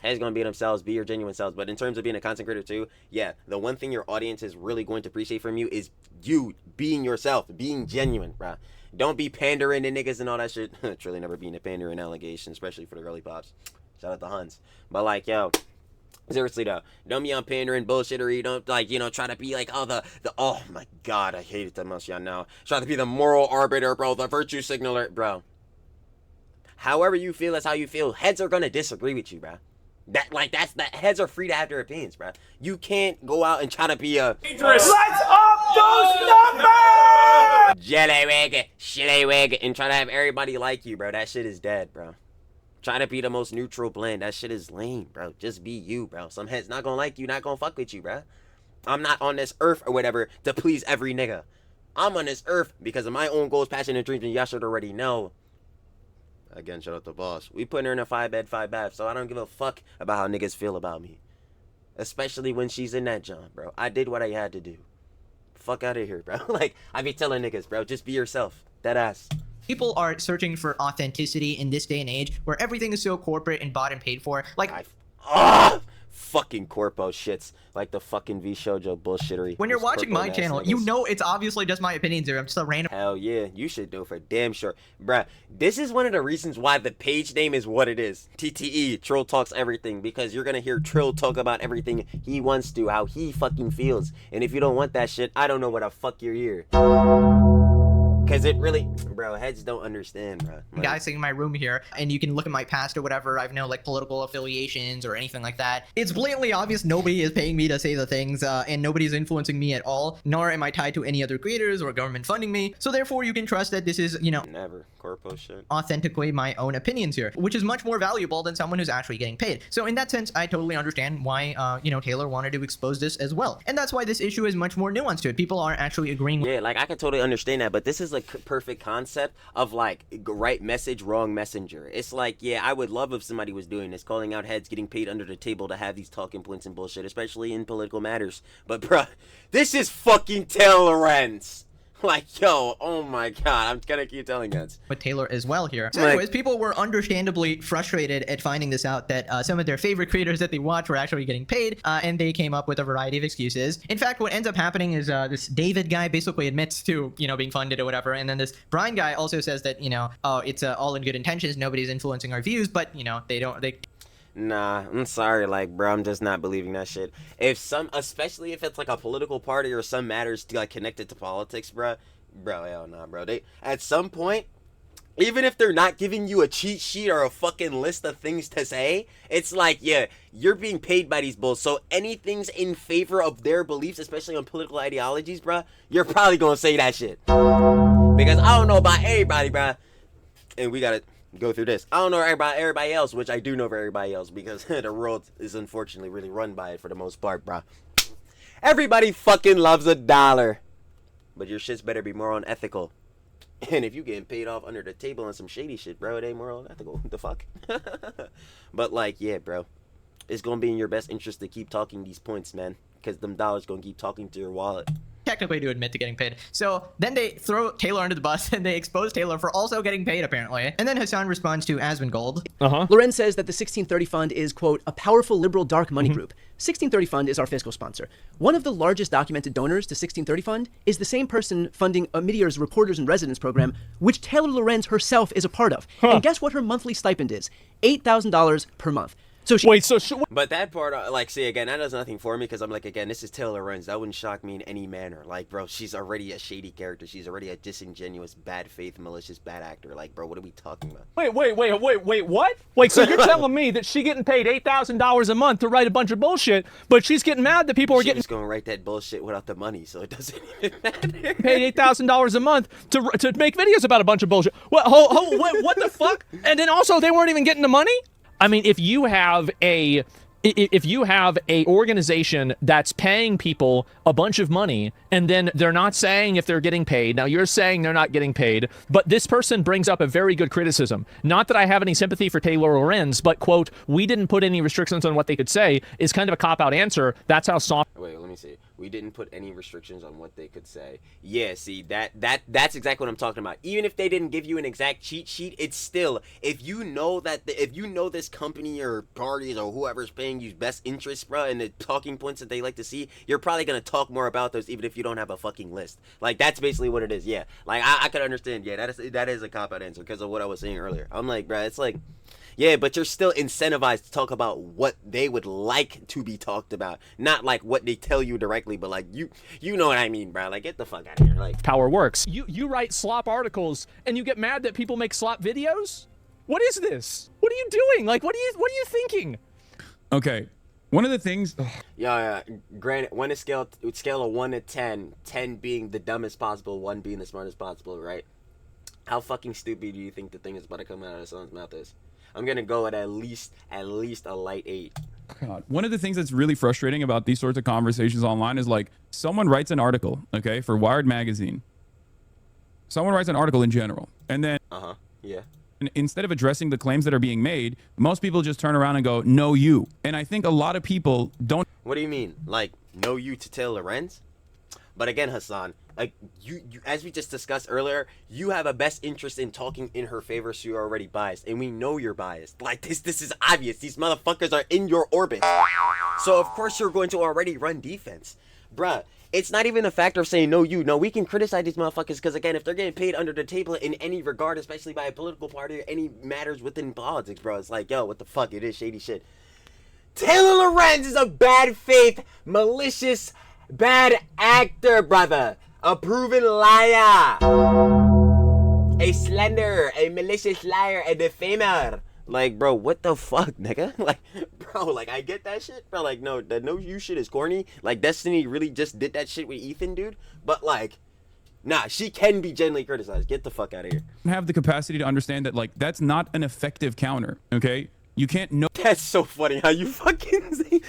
S2: Heads gonna be themselves, be your genuine selves. But in terms of being a content creator too, yeah, the one thing your audience is really going to appreciate from you is you being yourself, being genuine, bro. Don't be pandering to niggas and all that shit. Truly never being a pandering allegation, especially for the girly pops. Shout out to Hans. But like, yo, seriously though, don't be on pandering bullshittery. Don't like, you know, try to be like, oh, the oh my god, I hate it that much, y'all know. Try to be the moral arbiter, bro, the virtue signaler, bro. However you feel, that's how you feel. Heads are gonna disagree with you, bro. That heads are free to have their opinions, bro. You can't go out and try to be a
S4: dangerous. Let's up those numbers!
S2: Jellywig, shillywig, and try to have everybody like you, bro. That shit is dead, bro. Try to be the most neutral blend. That shit is lame, bro. Just be you, bro. Some heads not gonna like you, not gonna fuck with you, bro. I'm not on this earth or whatever to please every nigga. I'm on this earth because of my own goals, passion, and dreams, and y'all should already know. Again, shout out to Boss. We put her in a 5-bed, 5-bath, so I don't give a fuck about how niggas feel about me. Especially when she's in that job, bro. I did what I had to do. Fuck out of here, bro. Like, I be telling niggas, bro, just be yourself. That ass.
S1: People are searching for authenticity in this day and age where everything is so corporate and bought and paid for. Like,
S2: fucking corpo shits. Like the fucking V-Shoujo bullshittery.
S1: When you're watching my channel, you know it's obviously just my opinions here. I'm just a random.
S2: Hell yeah, you should do for damn sure. Bruh, this is one of the reasons why the page name is what it is. TTE, Trill Talks Everything. Because you're gonna hear Trill talk about everything he wants to, how he fucking feels. And if you don't want that shit, I don't know what the fuck you're here. Because it really, bro, heads don't understand, bro. Like,
S1: guys sitting in my room here, and you can look at my past or whatever. I have no like political affiliations or anything like that. It's blatantly obvious nobody is paying me to say the things, and nobody's influencing me at all. Nor am I tied to any other creators or government funding me. So therefore, you can trust that this is, you know,
S2: never corpo shit.
S1: Authentically my own opinions here, which is much more valuable than someone who's actually getting paid. So in that sense, I totally understand why, you know, Taylor wanted to expose this as well, and that's why this issue is much more nuanced to it. People are actually agreeing.
S2: Yeah, like I can totally understand that, but this is a perfect concept of like right message, wrong messenger. It's like, yeah, I would love if somebody was doing this, calling out heads, getting paid under the table to have these talking points and bullshit, especially in political matters. But bruh, this is fucking Lorenz. Like, yo, oh my god, I'm gonna keep telling guys.
S1: With Taylor as well here. So anyways, people were understandably frustrated at finding this out, that some of their favorite creators that they watch were actually getting paid, and they came up with a variety of excuses. In fact, what ends up happening is this David guy basically admits to, you know, being funded or whatever, and then this Brian guy also says that, you know, oh, it's all in good intentions, nobody's influencing our views, but, you know, they
S2: Nah, I'm sorry, like, bro, I'm just not believing that shit. Especially if it's like a political party or some matters like connected to politics, bro, hell nah, bro. They, at some point, even if they're not giving you a cheat sheet or a fucking list of things to say, it's like, yeah, you're being paid by these bulls, so anything's in favor of their beliefs, especially on political ideologies, bro, you're probably gonna say that shit. Because I don't know about everybody, bro, and we gotta go through this. I don't know everybody else, which I do know for everybody else, because the world is unfortunately really run by it for the most part, bro. Everybody fucking loves a dollar, but your shit's better be moral and ethical. And if you getting paid off under the table on some shady shit, bro, it ain't moral and ethical. What the fuck? But like, yeah, bro, it's gonna be in your best interest to keep talking these points, man, because them dollars gonna keep talking to your wallet.
S1: technically do admit to getting paid. So then they throw Taylor under the bus and they expose Taylor for also getting paid, apparently. And then Hasan responds to Asmongold.
S13: Lorenz says that the 1630 Fund is, quote, a powerful liberal dark money group. 1630 Fund is our fiscal sponsor. One of the largest documented donors to 1630 Fund is the same person funding Meteor's Reporters in Residence program, which Taylor Lorenz herself is a part of. And guess what her monthly stipend is? $8,000 per month. So she
S2: but that part, like, see, again, that does nothing for me, because I'm like, again, this is Taylor Lorenz. That wouldn't shock me in any manner. Like, bro, she's already a shady character. She's already a disingenuous, bad faith, malicious, bad actor. Like, bro, what are we talking about?
S12: Wait, what? Wait, so you're telling me that she getting paid $8,000 a month to write a bunch of bullshit, but she's getting mad that people are getting...
S2: She's going to write that bullshit without the money, so it doesn't even matter.
S12: Paid $8,000 a month to make videos about a bunch of bullshit. What the fuck? And then also, they weren't even getting the money? I mean, if you have a organization that's paying people a bunch of money and then they're not saying if they're getting paid, now you're saying they're not getting paid, but this person brings up a very good criticism. Not that I have any sympathy for Taylor Lorenz, but, quote, we didn't put any restrictions on what they could say is kind of a cop-out answer. That's how soft...
S2: Wait, let me see. We didn't put any restrictions on what they could say. Yeah, see, that's exactly what I'm talking about. Even if they didn't give you an exact cheat sheet, it's still, if you know that, if you know this company or parties or whoever's paying you best interest, bro, and the talking points that they like to see, you're probably going to talk more about those even if you don't have a fucking list. Like, that's basically what it is, yeah. Like, I could understand, yeah, that is a cop-out answer because of what I was saying earlier. I'm like, bro, it's like... Yeah, but you're still incentivized to talk about what they would like to be talked about, not like what they tell you directly, but like you know what I mean, bro. Like, get the fuck out of here. Like,
S12: power works. You write slop articles and you get mad that people make slop videos? What is this? What are you doing? Like, what are you thinking?
S11: Okay. One of the things...
S2: Yeah. Granted, when a scale of 1 to 10, 10 being the dumbest possible, 1 being the smartest possible, right? How fucking stupid do you think the thing is about to come out of someone's mouth is? I'm gonna go at least a light 8.
S11: God. One of the things that's really frustrating about these sorts of conversations online is, like, someone writes an article, okay, for Wired magazine. Someone writes an article in general, and then
S2: yeah.
S11: Instead of addressing the claims that are being made, most people just turn around and go, "No, you." And I think a lot of people don't.
S2: What do you mean? Like, no, you to Taylor Lorenz? But again, Hasan, like you as we just discussed earlier, you have a best interest in talking in her favor, so you're already biased, and we know you're biased. Like, this is obvious. These motherfuckers are in your orbit, so of course you're going to already run defense, bruh. It's not even a factor of saying no, you. No, we can criticize these motherfuckers because, again, if they're getting paid under the table in any regard, especially by a political party or any matters within politics, bro, it's like, yo, what the fuck? It is shady shit. Taylor Lorenz is a bad faith, malicious, bad actor, brother. A proven liar. A slanderer, a malicious liar, a defamer. Like, bro, what the fuck, nigga? Like, bro, like, I get that shit, bro. Like, no, that no you shit is corny. Like, Destiny really just did that shit with Ethan, dude. But, like, nah, she can be genuinely criticized. Get the fuck out of here.
S11: Have the capacity to understand that, like, that's not an effective counter, okay? You can't know.
S2: That's so funny how you fucking say.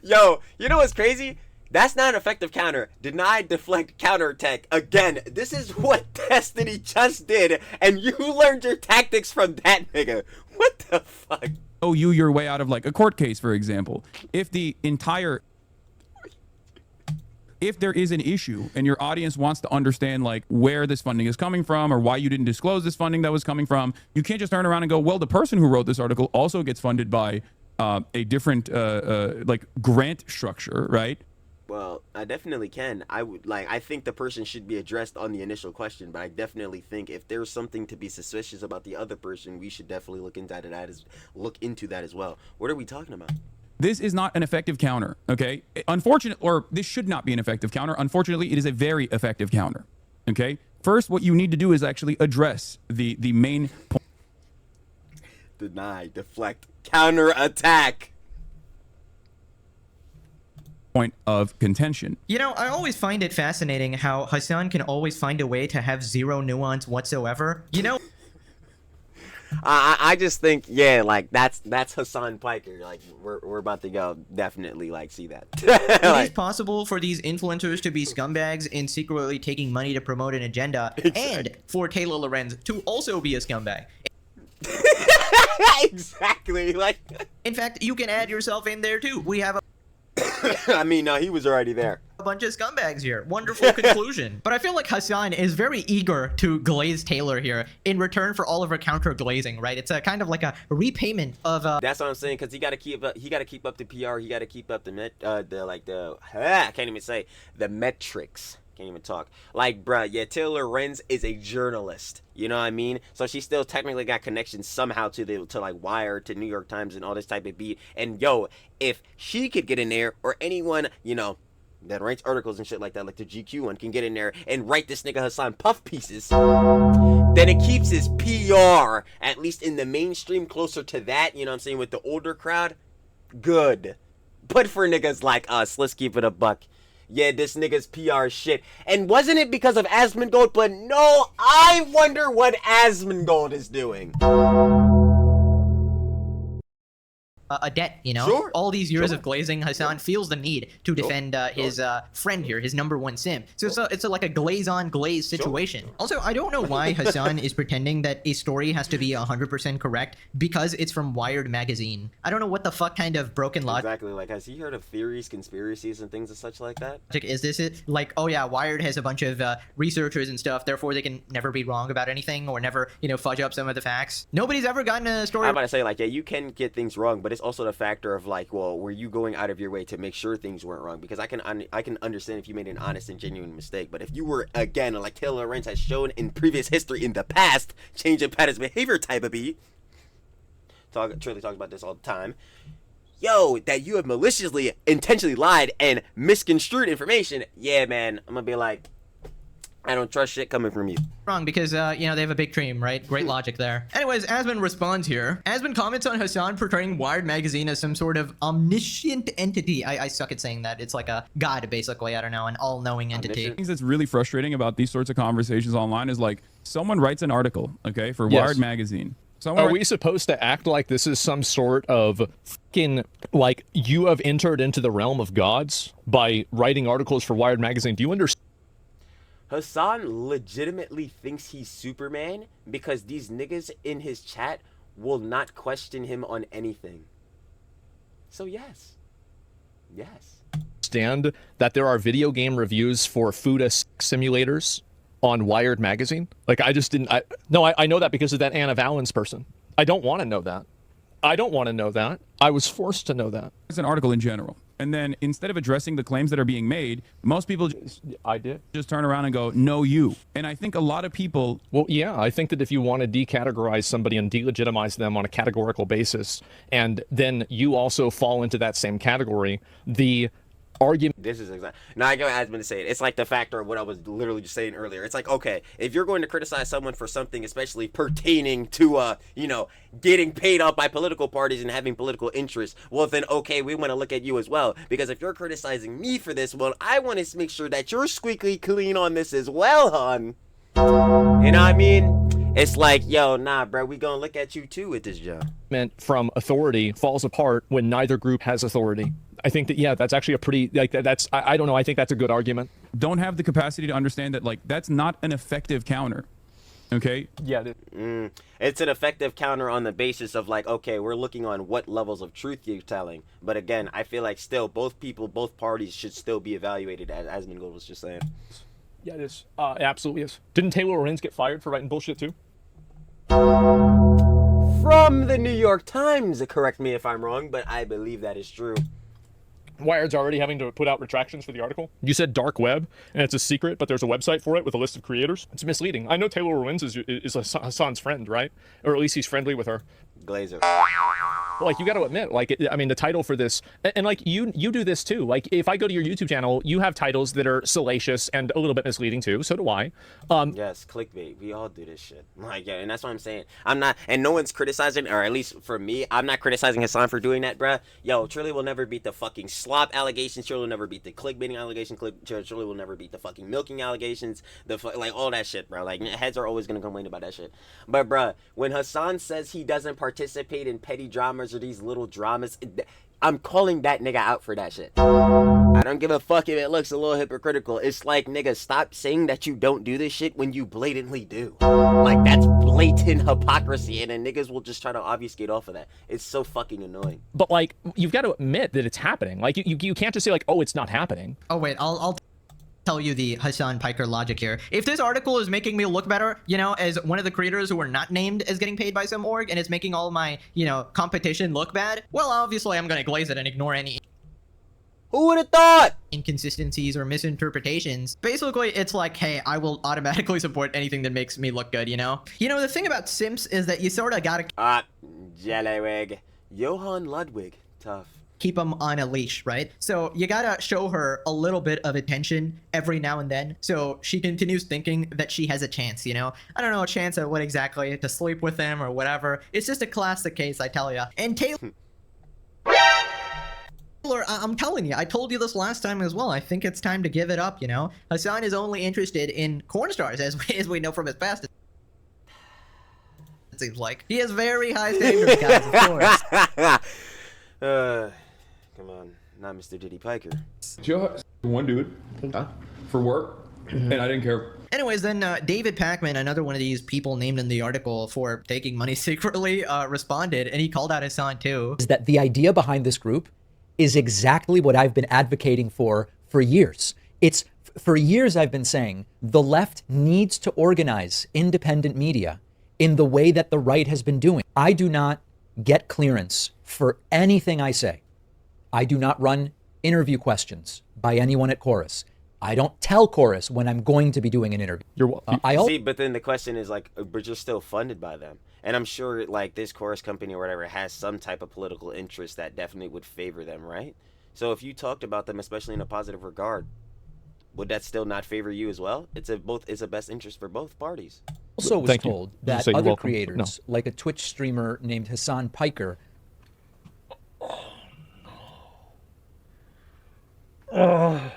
S2: Yo, you know what's crazy? That's not an effective counter. Deny, deflect, counterattack. Again, this is what Destiny just did, and you learned your tactics from that nigga. What the fuck?
S11: Oh, your way out of like a court case, for example. If there is an issue and your audience wants to understand like where this funding is coming from or why you didn't disclose this funding that was coming from, you can't just turn around and go, well, the person who wrote this article also gets funded by a different like grant structure, right?
S2: Well, I definitely can. I think the person should be addressed on the initial question, but I definitely think if there's something to be suspicious about the other person, we should definitely look into that as well. What are we talking about?
S11: This is not an effective counter, okay? This should not be an effective counter. Unfortunately, it is a very effective counter, okay? First, what you need to do is actually address the main point.
S2: Deny, deflect, counterattack.
S11: Point of contention.
S1: You know, I always find it fascinating how Hasan can always find a way to have zero nuance whatsoever. You know,
S2: I just think, yeah, like that's Hasan Piker. Like we're about to go definitely like see that.
S1: It is possible for these influencers to be scumbags and secretly taking money to promote an agenda, and for Taylor Lorenz to also be a scumbag.
S2: Exactly. Like,
S1: in fact, you can add yourself in there too. We have
S2: I mean, no, he was already there.
S1: a bunch of scumbags here. Wonderful conclusion. But I feel like Hasan is very eager to glaze Taylor here in return for all of her counter glazing, right? It's a kind of like a repayment of
S2: That's what I'm saying, because he got to keep up the PR, he got to keep up the I can't even say the metrics. Can't even talk. Like, bruh, yeah, Taylor Lorenz is a journalist. You know what I mean? So she still technically got connections somehow to like Wired, to New York Times, and all this type of beat. And yo, if she could get in there, or anyone, you know, that writes articles and shit like that, like the GQ one, can get in there and write this nigga Hasan puff pieces, then it keeps his PR, at least in the mainstream, closer to that, you know what I'm saying, with the older crowd. Good. But for niggas like us, let's keep it a buck. Yeah, this nigga's PR shit. And wasn't it because of Asmongold? But no, I wonder what Asmongold is doing.
S1: A debt, you know?
S2: Sure.
S1: All these years of glazing, Hasan feels the need to defend his friend here, his #1 sim. So it's like a glaze-on-glaze situation. Also, I don't know why Hasan is pretending that a story has to be 100% correct because it's from Wired magazine. I don't know what the fuck kind of broken logic.
S2: Exactly, like, has he heard of theories, conspiracies, and things and such like that?
S1: Is this it? Like, oh yeah, Wired has a bunch of researchers and stuff, therefore they can never be wrong about anything or never, you know, fudge up some of the facts. Nobody's ever gotten a story.
S2: I'm about to say, like, yeah, you can get things wrong, but it's also the factor of like, well, were you going out of your way to make sure things weren't wrong? Because I can understand if you made an honest and genuine mistake, but if you were, again, like Taylor Lorenz has shown in previous history in the past, changing patterns behavior type of beat, Trilly talks about this all the time, yo, that you have maliciously, intentionally lied and misconstrued information, yeah, man, I'm gonna be like, I don't trust shit coming from you.
S1: Wrong, because, you know, they have a big dream, right? Great logic there. Anyways, Asmon responds here. Asmon comments on Hasan portraying Wired magazine as some sort of omniscient entity. I suck at saying that. It's like a god, basically. I don't know, an all-knowing entity.
S11: Things that's really frustrating about these sorts of conversations online is like, someone writes an article, okay, for Wired magazine.
S12: Are we supposed to act like this is some sort of fucking, like, you have entered into the realm of gods by writing articles for Wired magazine? Do you understand?
S2: Hasan legitimately thinks he's Superman because these niggas in his chat will not question him on anything. So yes. Yes.
S12: Understand that there are video game reviews for food simulators on Wired magazine? Like, I just didn't... I know that because of that Anna Valens person. I don't want to know that. I don't want to know that. I was forced to know that.
S11: It's an article in general. And then instead of addressing the claims that are being made, most people just turn around and go, no, you. And I think a lot of people...
S12: Well, yeah, I think that if you want to decategorize somebody and delegitimize them on a categorical basis, and then you also fall into that same category, the argument...
S2: This is exactly... Now, I go Asmon to say it. It's like the factor of what I was literally just saying earlier. It's like, okay, if you're going to criticize someone for something, especially pertaining to, you know, getting paid off by political parties and having political interests, well, then, okay, we want to look at you as well. Because if you're criticizing me for this, well, I want to make sure that you're squeaky clean on this as well, hon. You know what I mean? It's like, yo, nah, bro, we gonna look at you too with this job.
S12: From authority falls apart when neither group has authority. I think that, yeah, that's actually a pretty, like, I don't know, I think that's a good argument.
S11: Don't have the capacity to understand that, like, that's not an effective counter. Okay?
S12: Yeah.
S2: It's an effective counter on the basis of, like, okay, we're looking on what levels of truth you're telling. But again, I feel like still both parties should still be evaluated, as Asmongold was just saying.
S12: Yeah, it is. It absolutely is. Didn't Taylor Lorenz get fired for writing bullshit too?
S2: From the New York Times, correct me if I'm wrong, but I believe that is true.
S12: Wired's already having to put out retractions for the article. You said dark web, and it's a secret, but there's a website for it with a list of creators. It's misleading. I know Taylor Lorenz is Hasan's friend, right? Or at least he's friendly with her.
S2: Glazer.
S12: Like, you got to admit, like, I mean, the title for this, and like, you do this too. Like, if I go to your YouTube channel, you have titles that are salacious and a little bit misleading too. So do I.
S2: Yes, clickbait. We all do this shit. Like, yeah, and that's what I'm saying. I'm not, and no one's criticizing, or at least for me, I'm not criticizing Hasan for doing that, bruh. Yo, Trilly will never beat the fucking slop allegations. Trilly will never beat the clickbaiting allegations. Trilly will never beat the fucking milking allegations. Like, all that shit, bro. Like, heads are always gonna complain about that shit. But, bruh, when Hasan says he doesn't participate in petty dramas or these little dramas, I'm calling that nigga out for that shit. I don't give a fuck if it looks a little hypocritical. It's like, nigga, stop saying that you don't do this shit when you blatantly do. Like, that's blatant hypocrisy, and then niggas will just try to obfuscate off of that. It's so fucking annoying.
S12: But, like, you've got to admit that it's happening. Like, you can't just say, like, oh, it's not happening.
S1: Oh, wait, I'll tell you the Hasan Piker logic here. If this article is making me look better, you know, as one of the creators who are not named as getting paid by some org, and it's making all my, you know, competition look bad, well, obviously I'm gonna glaze it and ignore any
S2: Who would have thought?
S1: Inconsistencies or misinterpretations. Basically, it's like, hey, I will automatically support anything that makes me look good, you know? You know, the thing about simps is that you sort of gotta
S2: Jellywig. Johan Ludwig. Tough.
S1: Keep them on a leash, right? So you gotta show her a little bit of attention every now and then, so she continues thinking that she has a chance, you know? I don't know, a chance at what exactly, to sleep with him or whatever. It's just a classic case, I tell ya. And Taylor, I'm telling you, I told you this last time as well. I think it's time to give it up, you know? Hasan is only interested in corn stars, as we know from his past. It seems like. He has very high standards, guys, of course.
S2: Come on, not Mr. Diddy Piker.
S11: Joe, one dude for work, and I didn't care.
S1: Anyways, then David Pakman, another one of these people named in the article for taking money secretly, responded, and he called out Hasan too.
S14: Is that the idea behind this group is exactly what I've been advocating for years. It's for years I've been saying the left needs to organize independent media in the way that the right has been doing. I do not get clearance for anything I say. I do not run interview questions by anyone at Chorus. I don't tell Chorus when I'm going to be doing an interview.
S2: See, but then the question is, like, but you're still funded by them. And I'm sure, like, this Chorus company or whatever has some type of political interest that definitely would favor them, right? So if you talked about them, especially in a positive regard, would that still not favor you as well? It's a best interest for both parties.
S14: Also was told that other creators, like a Twitch streamer named Hasan Piker,
S2: Oh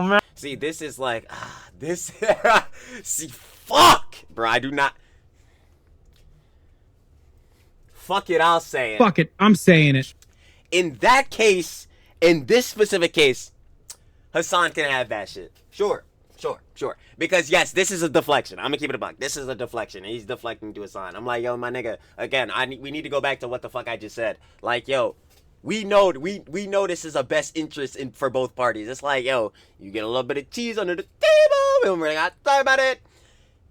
S2: man. See, this is like this. See, fuck, bro. I do not. Fuck it. I'll say it.
S7: Fuck it. I'm saying it.
S2: In that case, in this specific case, Hasan can have that shit. Sure. Because yes, this is a deflection. I'm gonna keep it a buck. This is a deflection. And he's deflecting to Hasan. I'm like, yo, my nigga. Again, we need to go back to what the fuck I just said. Like, yo. We know this is a best interest for both parties. It's like, yo, you get a little bit of cheese under the table, and we're not talking about it.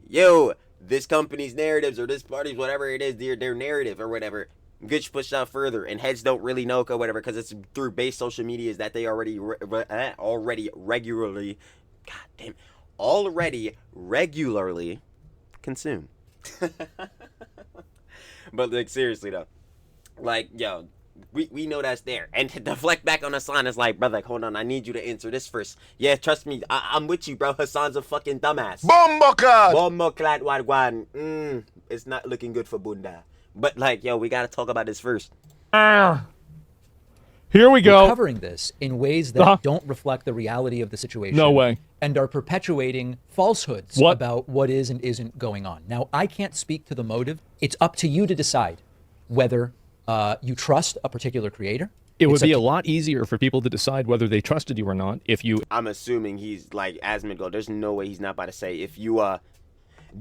S2: Yo, this company's narratives or this party's whatever it is, their narrative or whatever gets pushed out further, and heads don't really know or whatever because it's through base social medias that they already regularly consume. But like seriously though, like yo. We know that's there. And to deflect back on Hasan is like, brother, hold on, I need you to answer this first. Yeah, trust me, I'm with you, bro. Hasan's a fucking dumbass. Bomboclat wagwan. It's not looking good for Bunda. But like, yo, we gotta talk about this first.
S12: Here we go.
S14: We're covering this in ways that don't reflect the reality of the situation.
S12: No way.
S14: And are perpetuating falsehoods about what is and isn't going on. Now, I can't speak to the motive. It's up to you to decide whether you trust a particular creator,
S12: It would be a lot easier for people to decide whether they trusted you or not if you...
S2: I'm assuming he's like Asmongold. There's no way he's not about to say, if you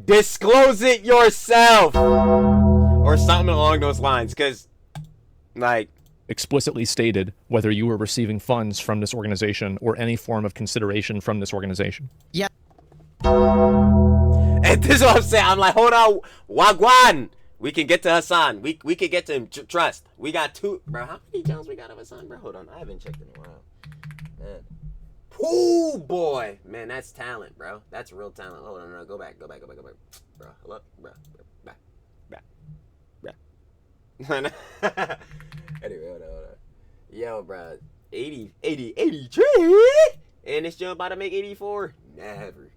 S2: disclose it yourself or something along those lines, because like
S12: explicitly stated whether you were receiving funds from this organization or any form of consideration from this organization.
S1: Yeah.
S2: And this is what I'm saying. I'm like, hold on, Wagwan. We can get to Hasan. We can get to him. Trust. We got 2. Bro, how many Jones we got of Hasan, bro? Hold on. I haven't checked in a while. Man. Ooh, boy. Man, that's talent, bro. That's real talent. Hold on. No, go back. Bro, hello? Bro. Anyway, hold on. Yo, bro. 83. And this joint about to make 84. Never.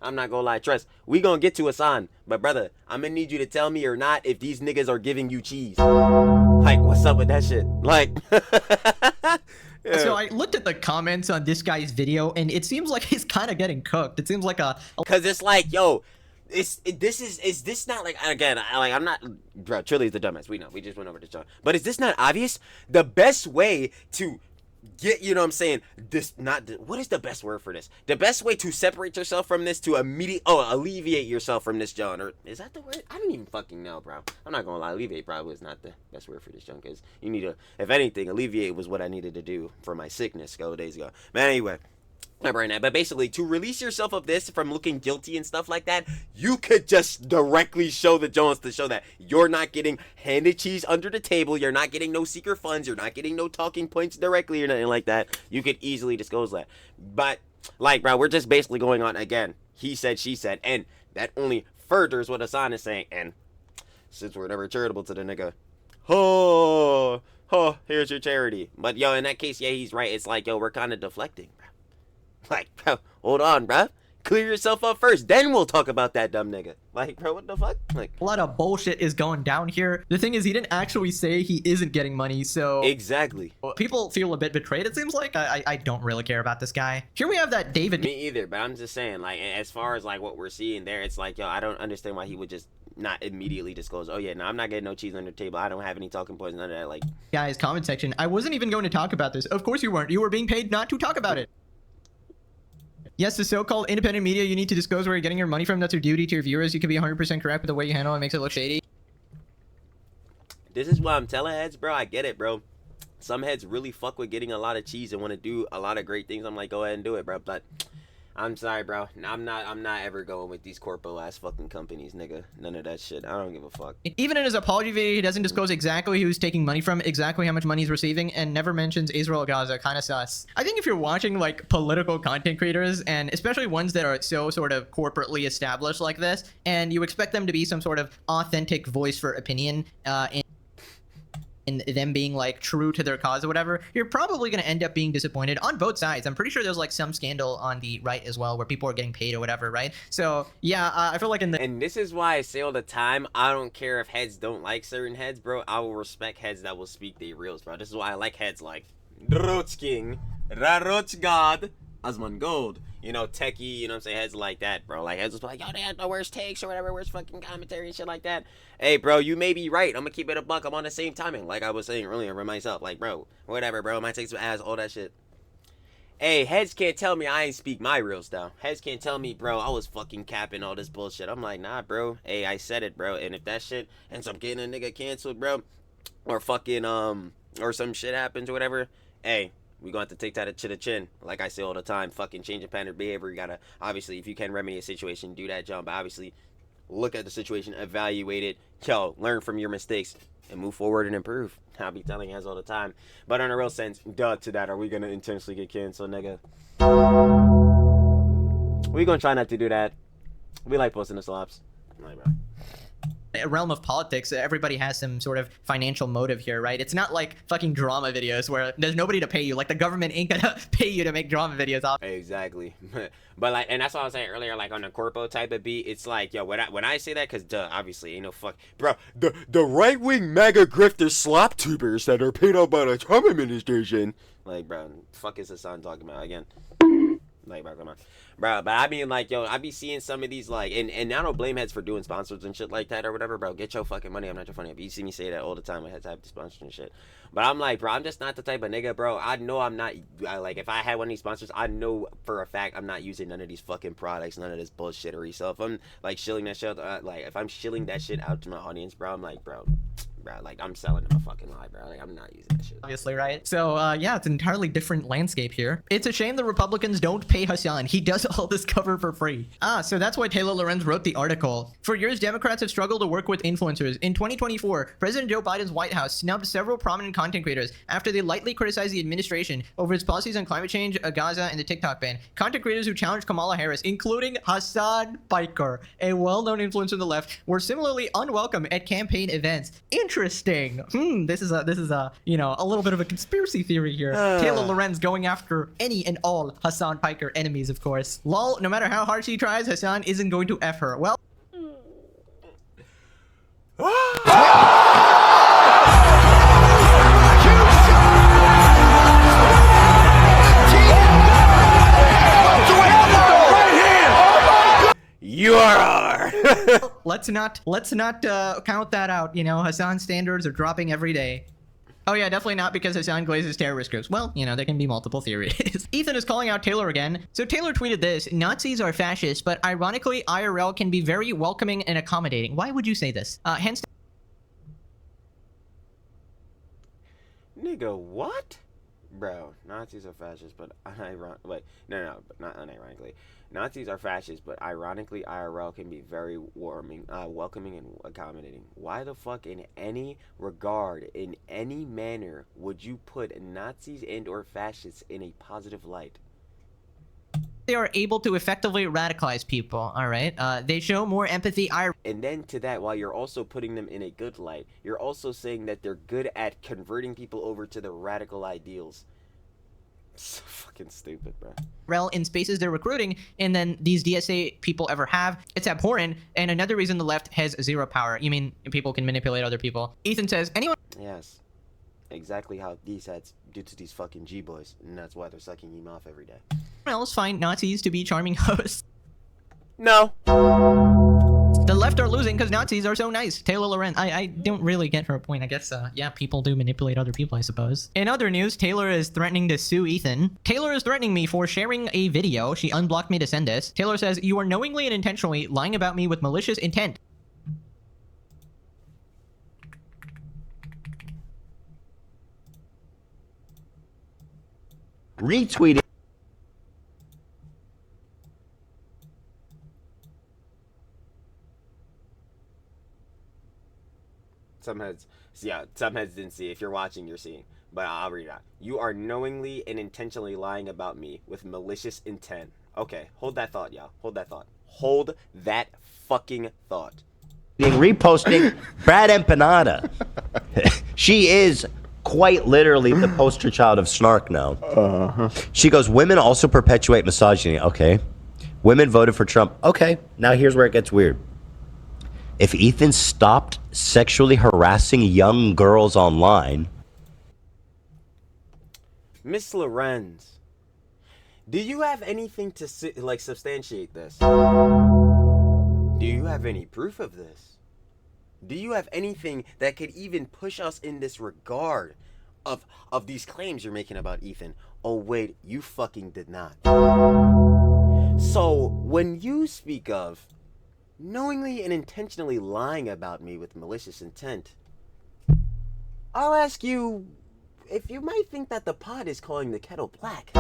S2: I'm not gonna lie, trust. We gonna get to Hasan, but brother, I'm gonna need you to tell me or not if these niggas are giving you cheese. Like, what's up with that shit? Like,
S1: yeah. So I looked at the comments on this guy's video, and it seems like he's kind of getting cooked. It seems like
S2: cause it's like, yo, is this not like, again, I'm not, bro, Trilly's the dumbass. We know, we just went over this, John. But is this not obvious? The best way to get, you know what I'm saying, what is the best word for this? The best way to separate yourself from this, to alleviate yourself from this, John, or is that the word? I don't even fucking know, bro. I'm not gonna lie, alleviate probably is not the best word for this, John, because you need to, if anything, alleviate was what I needed to do for my sickness a couple days ago. But anyway, right now, but basically, to release yourself of this from looking guilty and stuff like that, you could just directly show the Jones to show that you're not getting handed cheese under the table, you're not getting no secret funds, you're not getting no talking points directly or nothing like that. You could easily disclose that. But, like, bro, we're just basically going on, again, he said, she said, and that only furthers what Hasan is saying, and since we're never charitable to the nigga, here's your charity. But, yo, in that case, yeah, he's right. It's like, yo, we're kind of deflecting, bro. Like, bro, hold on, bro. Clear yourself up first, then we'll talk about that dumb nigga. Like, bro, what the fuck? Like,
S1: a lot of bullshit is going down here. The thing is, he didn't actually say he isn't getting money, so
S2: exactly.
S1: People feel a bit betrayed. It seems like I don't really care about this guy. Here we have that David.
S2: Me either, but I'm just saying, like, as far as like what we're seeing there, it's like, yo, I don't understand why he would just not immediately disclose, oh yeah, no, I'm not getting no cheese under the table, I don't have any talking points, none of that. Like,
S1: guys, comment section. I wasn't even going to talk about this. Of course you weren't. You were being paid not to talk about it. Yes, the so-called independent media, you need to disclose where you're getting your money from. That's your duty to your viewers. You can be 100% correct with the way you handle it. It makes it look shady.
S2: This is why I'm telling heads, bro. I get it, bro. Some heads really fuck with getting a lot of cheese and want to do a lot of great things. I'm like, go ahead and do it, bro. But I'm sorry, bro. I'm not ever going with these corpo ass fucking companies, nigga. None of that shit. I don't give a fuck.
S1: Even in his apology video, he doesn't disclose exactly who's taking money from, exactly how much money he's receiving, and never mentions Israel or Gaza. Kind of sus. I think if you're watching like political content creators, and especially ones that are so sort of corporately established like this, and you expect them to be some sort of authentic voice for opinion, in them being like true to their cause or whatever, you're probably going to end up being disappointed on both sides. I'm pretty sure there's like some scandal on the right as well where people are getting paid or whatever, right? So yeah, I feel like
S2: and this is why I say all the time, I don't care if heads don't like certain heads, bro. I will respect heads that will speak their reals, bro. This is why I like heads like Roach King, Raroch God, Asmongold, you know, techie, you know what I'm saying, heads like that, bro. Like, heads was like, yo, they had the worst takes or whatever, worst fucking commentary and shit like that. Hey, bro, you may be right. I'm gonna keep it a buck. I'm on the same timing, like I was saying earlier for myself. Like, bro, whatever, bro, my takes some ass, all that shit. Hey, heads can't tell me I ain't speak my real style. Heads can't tell me, bro, I was fucking capping all this bullshit. I'm like, nah, bro. Hey, I said it, bro. And if that shit ends up getting a nigga canceled, bro, or fucking, or some shit happens or whatever, hey, we gonna have to take that to the chin. Like I say all the time, fucking change of pattern of behavior. You gotta, obviously, if you can remedy a situation, do that jump. But obviously, look at the situation, evaluate it, yo, learn from your mistakes, and move forward and improve. I'll be telling you guys all the time. But in a real sense, duh to that, are we gonna intentionally get canceled, nigga? We gonna try not to do that. We like posting the slaps. Like, bro.
S1: Realm of politics, everybody has some sort of financial motive here, right? It's not like fucking drama videos where there's nobody to pay you. Like, the government ain't gonna pay you to make drama videos off.
S2: Exactly. But like, and that's what I was saying earlier, like on the corpo type of beat, it's like, yo, when I say that, because duh, obviously ain't no fuck, bro, the right-wing MAGA grifter slop tubers that are paid out by the Trump administration, like, bro, fuck is Hasan talking about again? Like, bro, come on. Bro, but I mean, like, yo, I be seeing some of these, like, and I don't blame heads for doing sponsors and shit like that or whatever, bro. Get your fucking money. I'm not your funny. You see me say that all the time. I had to have the sponsors and shit. But I'm like, bro, I'm just not the type of nigga, bro. I know I'm not, like, if I had one of these sponsors, I know for a fact I'm not using none of these fucking products, none of this bullshittery. So if I'm, like, shilling that shit, like, if I'm shilling that shit out to my audience, bro, I'm like, bro, like, I'm selling them a fucking lie, bro. Like, I'm not using that shit.
S1: Obviously, right? So, yeah, it's an entirely different landscape here. It's a shame the Republicans don't pay Hasan. He does all this cover for free. So that's why Taylor Lorenz wrote the article. For years, Democrats have struggled to work with influencers. In 2024, President Joe Biden's White House snubbed several prominent content creators after they lightly criticized the administration over its policies on climate change, Gaza, and the TikTok ban. Content creators who challenged Kamala Harris, including Hasan Piker, a well-known influencer on the left, were similarly unwelcome at campaign events. Interesting. This is a you know, a little bit of a conspiracy theory here. Taylor Lorenz going after any and all Hasan Piker enemies, of course. Lol, no matter how hard she tries, Hasan isn't going to F her. Well,
S2: You are.
S1: let's not count that out. You know, Hasan's standards are dropping every day. Oh yeah, definitely not because Hasan glazes terrorist groups. Well, you know, there can be multiple theories. Ethan is calling out Taylor again. So Taylor tweeted this: Nazis are fascist, but ironically, IRL can be very welcoming and accommodating. Why would you say this? Hence.
S2: Nigga, what? Bro, Nazis are fascists, but but not unironically. Nazis are fascists, but ironically, IRL can be very welcoming and accommodating. Why the fuck, in any regard, in any manner, would you put Nazis and/or fascists in a positive light?
S1: They are able to effectively radicalize people, all right? They show more empathy.
S2: And then to that, while you're also putting them in a good light, you're also saying that they're good at converting people over to the radical ideals. So fucking stupid, bro.
S1: In spaces they're recruiting, and then these DSA people ever have. It's abhorrent, and another reason the left has zero power. You mean people can manipulate other people? Ethan says, anyone...
S2: Yes. Exactly how these heads do to these fucking G-boys, and that's why they're sucking him off every day.
S1: else find Nazis to be charming hosts?
S2: No.
S1: The left are losing because Nazis are so nice. Taylor Lorenz. I don't really get her point. I guess, yeah, people do manipulate other people, I suppose. In other news, Taylor is threatening to sue Ethan. Taylor is threatening me for sharing a video. She unblocked me to send this. Taylor says, you are knowingly and intentionally lying about me with malicious intent.
S15: Retweeting.
S2: Some heads didn't see. If you're watching, you're seeing. But I'll read it out. You are knowingly and intentionally lying about me with malicious intent. Okay, hold that thought, y'all. Hold that thought. Hold that fucking thought.
S15: Reposting Brad Empanada. She is quite literally the poster child of snark now. She goes, women also perpetuate misogyny. Okay. Women voted for Trump. Okay. Now here's where it gets weird. If Ethan stopped sexually harassing young girls online.
S2: Miss Lorenz, do you have anything to substantiate this? Do you have any proof of this? Do you have anything that could even push us in this regard of these claims you're making about Ethan? Oh wait, you fucking did not. So when you speak of knowingly and intentionally lying about me with malicious intent, I'll ask you if you might think that the pot is calling the kettle black.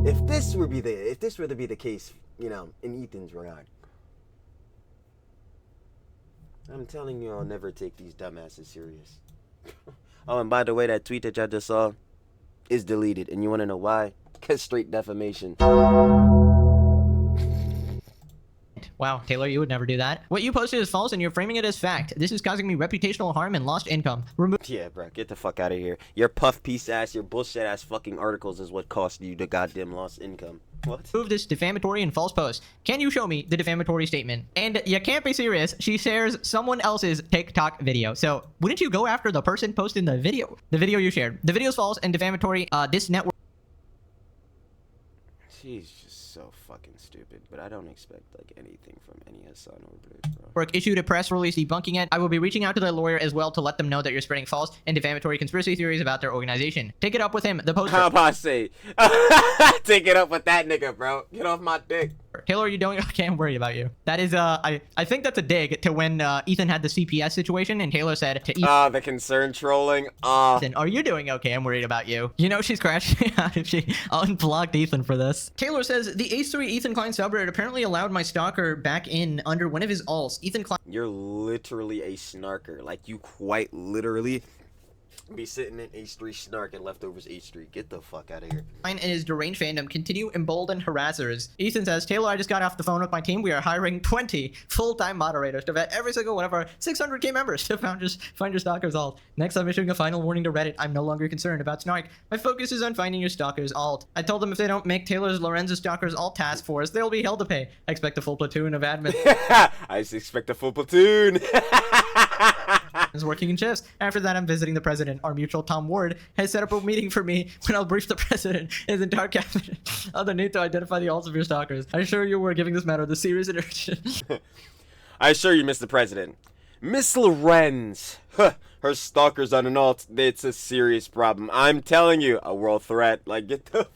S2: If this were to be the case, you know, in Ethan's regard, I'm telling you, I'll never take these dumbasses serious. Oh, and by the way, that tweet that y'all just saw is deleted, and you want to know why? Cause straight defamation.
S1: Wow, Taylor, you would never do that. What you posted is false and you're framing it as fact. This is causing me reputational harm and lost income.
S2: Yeah, bro, get the fuck out of here. Your puff piece ass, your bullshit ass fucking articles is what cost you the goddamn lost income. What?
S1: Prove this defamatory and false post. Can you show me the defamatory statement? And you can't be serious. She shares someone else's TikTok video. So wouldn't you go after the person posting the video? The video you shared. The video is false and defamatory. This network.
S2: She's just so fucking stupid, but I don't expect like anything from any Hasan or Blaze, bro.
S1: Work issued a press release debunking it. I will be reaching out to their lawyer as well to let them know that you're spreading false and defamatory conspiracy theories about their organization. Take it up with him. The post.
S2: How about I say? Take it up with that nigga, bro. Get off my dick.
S1: Taylor, are you doing okay? I'm worried about you. That is, I think that's a dig to when Ethan had the CPS situation and Taylor said to Ethan,
S2: the concern trolling.
S1: are you doing okay? I'm worried about you. You know she's crashing out if she unblocked Ethan for this. Taylor says, the H3 Ethan Klein subreddit apparently allowed my stalker back in under one of his alts. Ethan Klein.
S2: You're literally a snarker. Like, you quite literally be sitting in H3 snark and leftovers H3. Get the fuck out of here.
S1: And his deranged fandom continue embolden harassers. Ethan says, Taylor, I just got off the phone with my team. We are hiring 20 full-time moderators to vet every single one of our 600k members to find your stalker's alt. Next, I'm issuing a final warning to Reddit. I'm no longer concerned about Snark. My focus is on finding your stalker's alt. I told them if they don't make Taylor's Lorenz's stalker's alt task force, they'll be held to pay. I expect a full platoon of admins.
S2: I just expect a full platoon.
S1: Is working in shifts. After that, I'm visiting the president. Our mutual Tom Ward has set up a meeting for me when I'll brief the president and his entire cabinet on the need to identify the alts of your stalkers. I assure you we're giving this matter the serious attention.
S2: I assure you, Mr. President. Miss Lorenz, her stalker's on an alt. It's a serious problem. I'm telling you, a world threat. Like, get the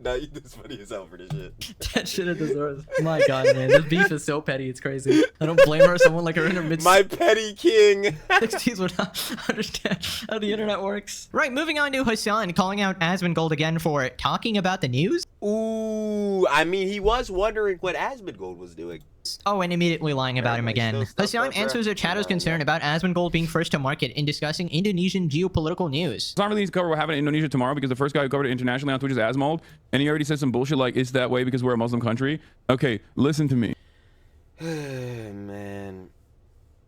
S2: Nah, you this funny as hell for this shit.
S1: That shit it deserves. My god, man. This beef is so petty, it's crazy. I don't blame her. Someone like her in her mid-
S2: My petty king.
S1: 60s would not understand how the internet works. Right, moving on to Hasan calling out Asmongold again for talking about the news.
S2: Ooh, I mean, he was wondering what Asmongold was doing.
S1: Oh, and immediately lying about him again. Hasan answers a chatter's concern about Asmongold being first to market in discussing Indonesian geopolitical news.
S11: It's not really easy to cover what happened in Indonesia tomorrow because the first guy who covered it internationally on Twitch is Asmongold, and he already said some bullshit like it's that way because we're a Muslim country. Okay, listen to me.
S2: Man.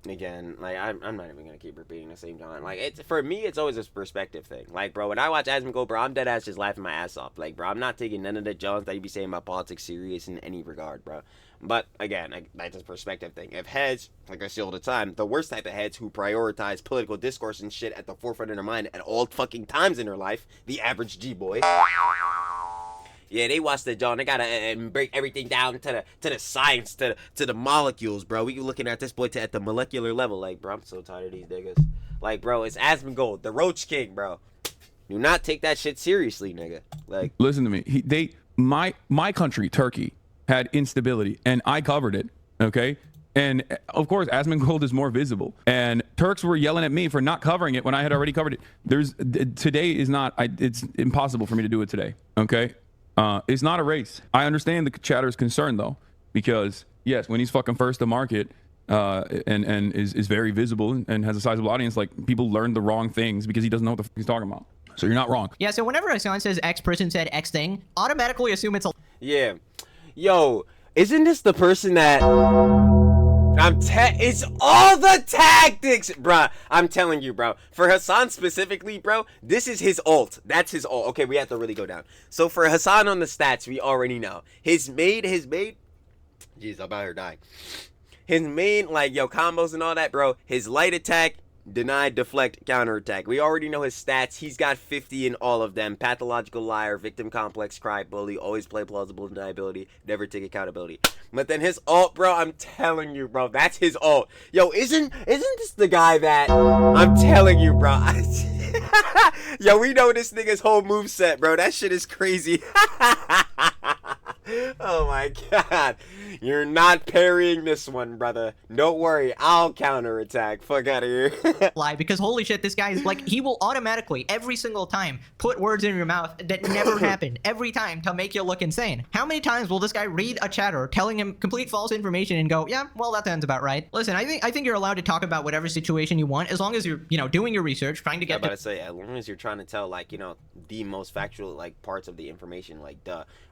S2: Again, like, I'm not even gonna keep repeating the same time. Like, it's for me, it's always a perspective thing. Like, bro, when I watch Asmongold, bro, I'm dead ass just laughing my ass off. Like, bro, I'm not taking none of the jokes that you be saying about politics serious in any regard, bro. But again, that's a perspective thing. If heads, like I say all the time, the worst type of heads who prioritize political discourse and shit at the forefront of their mind at all fucking times in their life, the average G-boy. Yeah, they watch the John. They gotta break everything down to the science, to the molecules, bro. We looking at this boy at the molecular level. Like, bro, I'm so tired of these niggas. Like, bro, it's Asmongold, the Roach King, bro. Do not take that shit seriously, nigga. Like,
S11: listen to me. My country, Turkey, had instability, and I covered it. Okay. And of course, Asmongold is more visible. And Turks were yelling at me for not covering it when I had already covered it. Today is not. It's impossible for me to do it today. Okay. It's not a race. I understand the chatter's concern though, because yes, when he's fucking first to market, and is very visible and has a sizable audience, like people learn the wrong things because he doesn't know what the fuck he's talking about. So you're not wrong.
S1: Yeah. So whenever Hasan says X person said X thing, automatically assume it's a.
S2: Yeah. Yo, isn't this the person that it's all the tactics, bruh. I'm telling you, bro. For Hasan specifically, bro, this is his ult. That's his ult. Okay, we have to really go down. So for Hasan on the stats, we already know. His main, jeez, I'm about to die. His main, like, yo, combos and all that, bro. His light attack, deny, deflect, counterattack. We already know his stats. He's got 50 in all of them. Pathological liar, victim complex, cry, bully, always play plausible deniability, never take accountability. But then his ult, bro, I'm telling you, bro, that's his ult. Yo, isn't this the guy that I'm telling you, bro? Yo, we know this nigga's whole moveset, bro. That shit is crazy. Oh my god. You're not parrying this one, brother. Don't worry, I'll counterattack. Fuck out of here.
S1: Lie, because holy shit, this guy is like, he will automatically, every single time, put words in your mouth that never happened. Every time to make you look insane. How many times will this guy read a chatter telling him complete false information and go, yeah, well, that sounds about right. Listen, I think you're allowed to talk about whatever situation you want, as long as you're, doing your research, trying to get.
S2: I'm about to say, as long as you're trying to tell, like, the most factual, like, parts of the information, like,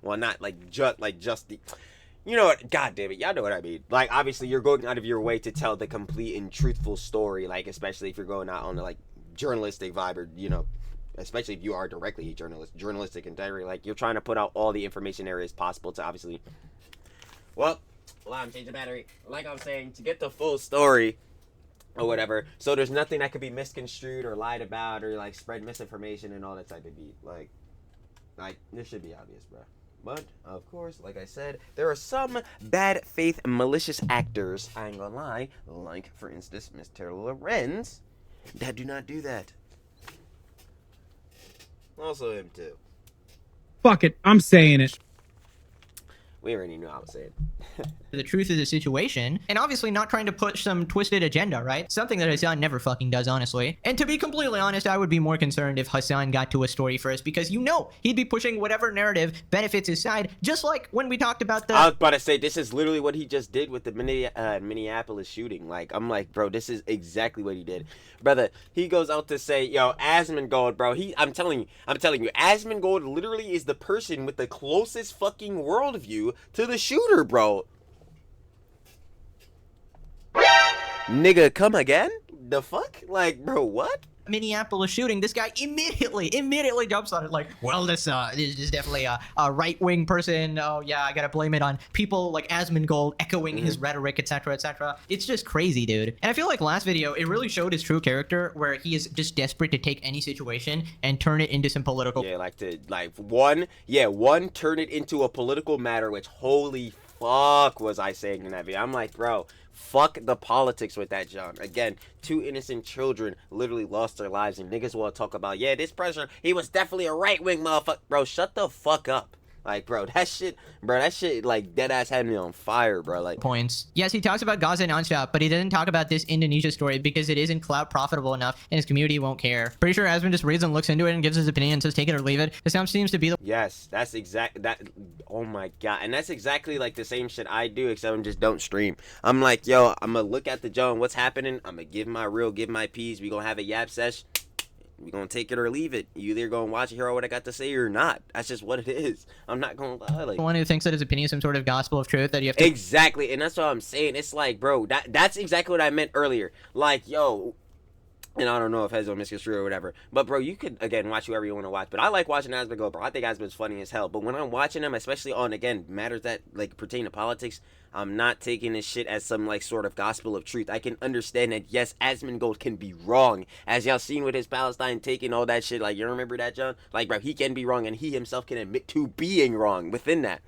S2: well, not like just the. You know what? God damn it. Y'all know what I mean. Like, obviously, you're going out of your way to tell the complete and truthful story. Like, especially if you're going out on the, like, journalistic vibe or, especially if you are directly a journalistic integrity. Like, you're trying to put out all the information areas possible to obviously. Well, I'm changing battery. Like I'm saying, to get the full story, or whatever. So there's nothing that could be misconstrued or lied about or like spread misinformation and all that type of beat. Like this should be obvious, bro. But of course, like I said, there are some bad faith malicious actors, I ain't gonna lie, like for instance Mr. Lorenz, that do not do that. Also him too.
S7: Fuck it, I'm saying it.
S2: We already knew I was saying.
S1: The truth of the situation, and obviously not trying to push some twisted agenda, right? Something that Hasan never fucking does, honestly. And to be completely honest, I would be more concerned if Hasan got to a story first, because you know he'd be pushing whatever narrative benefits his side, just like when we talked about the—
S2: I was about to say, this is literally what he just did with the Minneapolis shooting. Like, I'm like, bro, this is exactly what he did. Brother, he goes out to say, yo, Asmongold, bro, I'm telling you, Asmongold literally is the person with the closest fucking worldview to the shooter, bro. Nigga, come again? The fuck? Like, bro, what?
S1: Minneapolis shooting, this guy immediately jumps on it like, well, this is definitely a right-wing person. Oh yeah, I gotta blame it on people like Asmongold echoing his rhetoric, etc., etc. It's just crazy, dude. And I feel like last video, it really showed his true character, where he is just desperate to take any situation and turn it into some political—
S2: yeah, one, turn it into a political matter, which holy fuck was I saying in that video. I'm like, bro, fuck the politics with that, John. Again, 2 innocent children literally lost their lives, and niggas want to talk about, yeah, this president, he was definitely a right-wing motherfucker. Bro, shut the fuck up. Like, bro, that shit, like, deadass had me on fire, bro. Like,
S1: points. Yes, he talks about Gaza nonstop, but he doesn't talk about this Indonesia story because it isn't clout profitable enough, and his community won't care. Pretty sure Asmon just reads and looks into it and gives his opinion and says take it or leave it. This seems to be the—
S2: yes, that's oh my god, and that's exactly like the same shit I do, except I just don't stream. I'm like, yo, I'm gonna look at the John, what's happening, I'm gonna give my piece, we gonna have a yap sesh. We gonna take it or leave it. You either gonna watch it, hear what I got to say, or not. That's just what it is. I'm not gonna lie. Like,
S1: one who thinks that his opinion is some sort of gospel of truth that you have to—
S2: exactly, and that's what I'm saying. It's like, bro, that's exactly what I meant earlier. Like, yo, and I don't know if Hezo misconstrued or whatever, but bro, you could again watch whoever you want to watch. But I like watching Asmongold, bro. I think Asmon's funny as hell. But when I'm watching him, especially on again matters that like pertain to politics, I'm not taking this shit as some like sort of gospel of truth. I can understand that yes, Asmongold can be wrong, as y'all seen with his Palestine taking all that shit. Like, you remember that, John? Like, bro, he can be wrong, and he himself can admit to being wrong within that.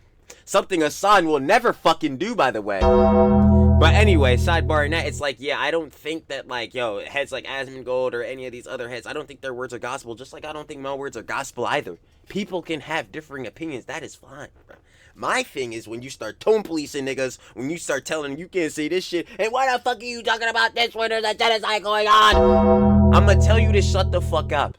S2: Something Hasan will never fucking do, by the way. But anyway, sidebar in that, it's like, yeah, I don't think that, like, yo, heads like Asmongold or any of these other heads, I don't think their words are gospel, just like I don't think my words are gospel either. People can have differing opinions. That is fine, bro. My thing is when you start tone policing niggas, when you start telling them you can't say this shit, and why the fuck are you talking about this when there's a genocide going on? I'm gonna tell you to shut the fuck up.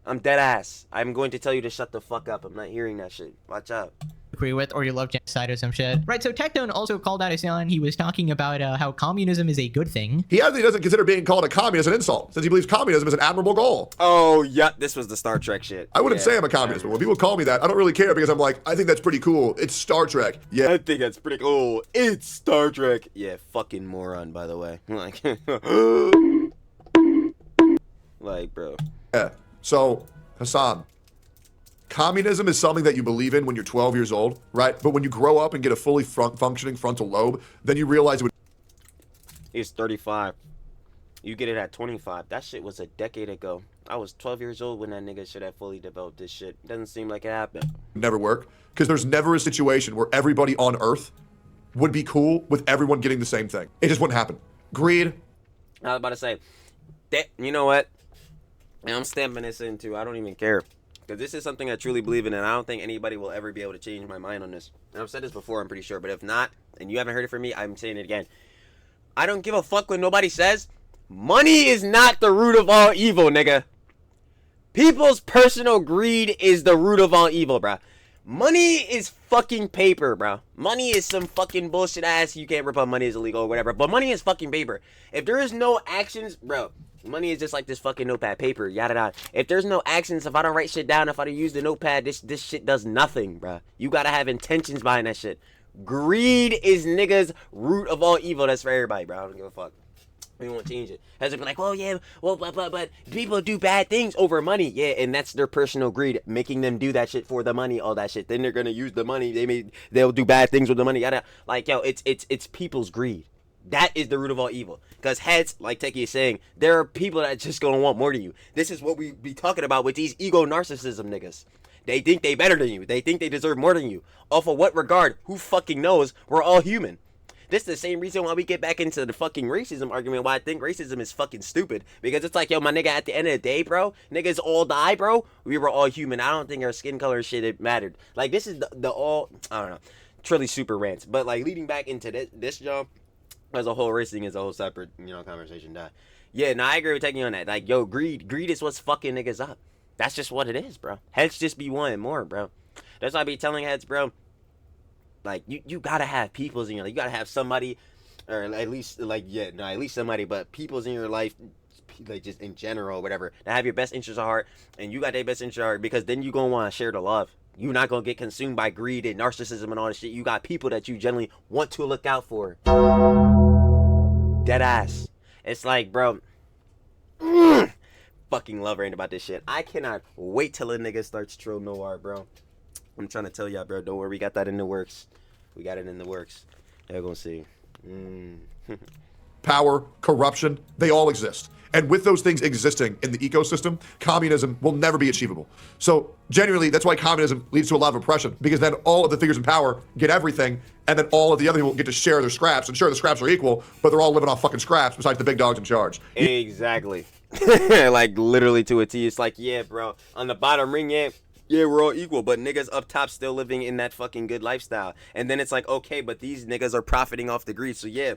S2: I'm dead ass. I'm going to tell you to shut the fuck up. I'm not hearing that shit. Watch out.
S1: Agree with, or you love genocide or some shit. Right, so Tectone also called out Hasan. He was talking about how communism is a good thing.
S16: He actually doesn't consider being called a communist an insult, since he believes communism is an admirable goal.
S2: Oh, yeah, this was the Star Trek shit.
S16: I wouldn't say I'm a communist, but when people call me that, I don't really care because I'm like, I think that's pretty cool. It's Star Trek. Yeah.
S2: I think that's pretty cool. It's Star Trek. Yeah, fucking moron, by the way. Like, bro.
S16: Yeah, so, Hasan, communism is something that you believe in when you're 12 years old, right? But when you grow up and get a fully functioning frontal lobe, then you realize it would—
S2: He's 35. You get it at 25. That shit was a decade ago. I was 12 years old when that nigga should have fully developed this shit. Doesn't seem like it happened.
S16: never work, because there's never a situation where everybody on Earth would be cool with everyone getting the same thing. It just wouldn't happen. Greed.
S2: I was about to say, you know what? And I'm stamping this in too. I don't even care. Because this is something I truly believe in, and I don't think anybody will ever be able to change my mind on this. And I've said this before, I'm pretty sure. But if not, and you haven't heard it from me, I'm saying it again. I don't give a fuck when nobody says, money is not the root of all evil, nigga. People's personal greed is the root of all evil, bruh. Money is fucking paper, bro. Money is some fucking bullshit ass. You can't rip up money is illegal or whatever. But money is fucking paper. If there is no actions, bro, money is just like this fucking notepad paper, yada yada. If there's no actions, if I don't write shit down, if I don't use the notepad, this shit does nothing, bro. You gotta have intentions behind that shit. Greed is niggas' root of all evil. That's for everybody, bro. I don't give a fuck. We won't change it. Has it been like, well, yeah, well, but people do bad things over money. Yeah, and that's their personal greed, making them do that shit for the money, all that shit. Then they're gonna use the money. They'll do bad things with the money. Yada. Like, yo, it's people's greed. That is the root of all evil. Because heads, like Techie is saying, there are people that just gonna want more than you. This is what we be talking about with these ego narcissism niggas. They think they better than you. They think they deserve more than you. Off of what regard? Who fucking knows? We're all human. This is the same reason why we get back into the fucking racism argument, why I think racism is fucking stupid. Because it's like, yo, my nigga, at the end of the day, bro, niggas all die, bro. We were all human. I don't think our skin color shit, it mattered. Like, this is the all, I don't know, truly super rants. But, like, leading back into this jump, as a whole, racing is a whole separate, conversation. Yeah, no, I agree with taking you on that. Like, yo, greed is what's fucking niggas up. That's just what it is, bro. Heads just be wanting more, bro. That's why I be telling heads, bro. Like, you gotta have peoples in your life. You gotta have somebody, or at least, at least somebody, but peoples in your life, like, just in general, whatever, that have your best interest at heart, and you got their best interest at heart, because then you gonna want to share the love. You're not gonna get consumed by greed and narcissism and all this shit. You got people that you generally want to look out for. Dead ass. It's like, bro, fucking love ranting about this shit. I cannot wait till a nigga starts Trill Noir, bro. I'm trying to tell y'all, bro. Don't worry, we got that in the works. We got it in the works. Y'all gonna see.
S16: Power, corruption, they all exist. And with those things existing in the ecosystem, communism will never be achievable. So genuinely, that's why communism leads to a lot of oppression, because then all of the figures in power get everything, and then all of the other people get to share their scraps. And sure, the scraps are equal, but they're all living off fucking scraps besides the big dogs in charge.
S2: Exactly. Like, literally to a T. It's like, yeah, bro, on the bottom ring, yeah, we're all equal, but niggas up top still living in that fucking good lifestyle. And then it's like, okay, but these niggas are profiting off the greed. So yeah,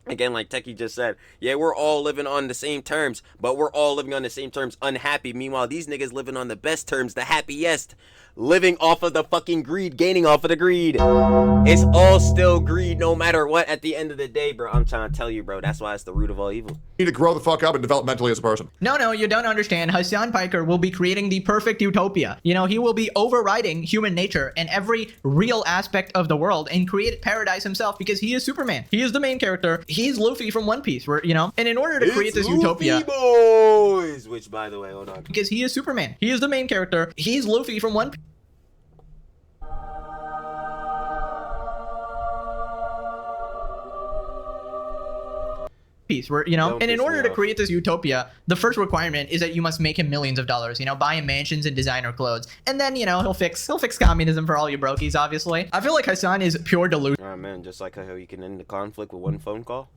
S2: again, like Techie just said, yeah, we're all living on the same terms, but we're all living on the same terms unhappy. Meanwhile, these niggas living on the best terms, the happiest, living off of the fucking greed, gaining off of the greed. It's all still greed no matter what at the end of the day, bro. I'm trying to tell you, bro, that's why it's the root of all evil.
S16: You need to grow the fuck up and develop mentally as a person.
S1: No, you don't understand. Hasan Piker will be creating the perfect utopia. You know, he will be overriding human nature and every real aspect of the world and create paradise himself, because he is Superman. He is the main character. He's Luffy from One Piece, and in order to create this utopia,
S2: boys, which, by the way, hold on,
S1: because he is Superman. He is the main character. He's Luffy from One Piece. And in order to create this utopia, the first requirement is that you must make him millions of dollars, buy him mansions and designer clothes, and then he'll fix communism for all you brokies. Obviously, I feel like Hasan is pure delusion.
S2: Oh man, just like how you can end the conflict with one phone call.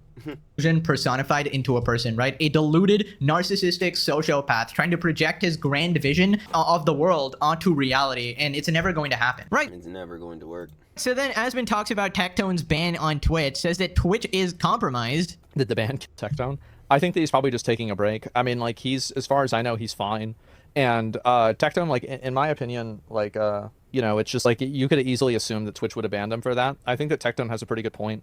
S1: Personified into a person, right? A deluded, narcissistic sociopath trying to project his grand vision of the world onto reality, and it's never going to happen, right?
S2: It's never going to work.
S1: So then Asmon talks about Tectone's ban on Twitch, says that Twitch is compromised.
S12: Did the ban Tectone? I think that he's probably just taking a break. I mean, like, he's, as far as I know, he's fine. And Tectone, like, in my opinion, like, it's just like, you could easily assume that Twitch would have banned him for that. I think that Tectone has a pretty good point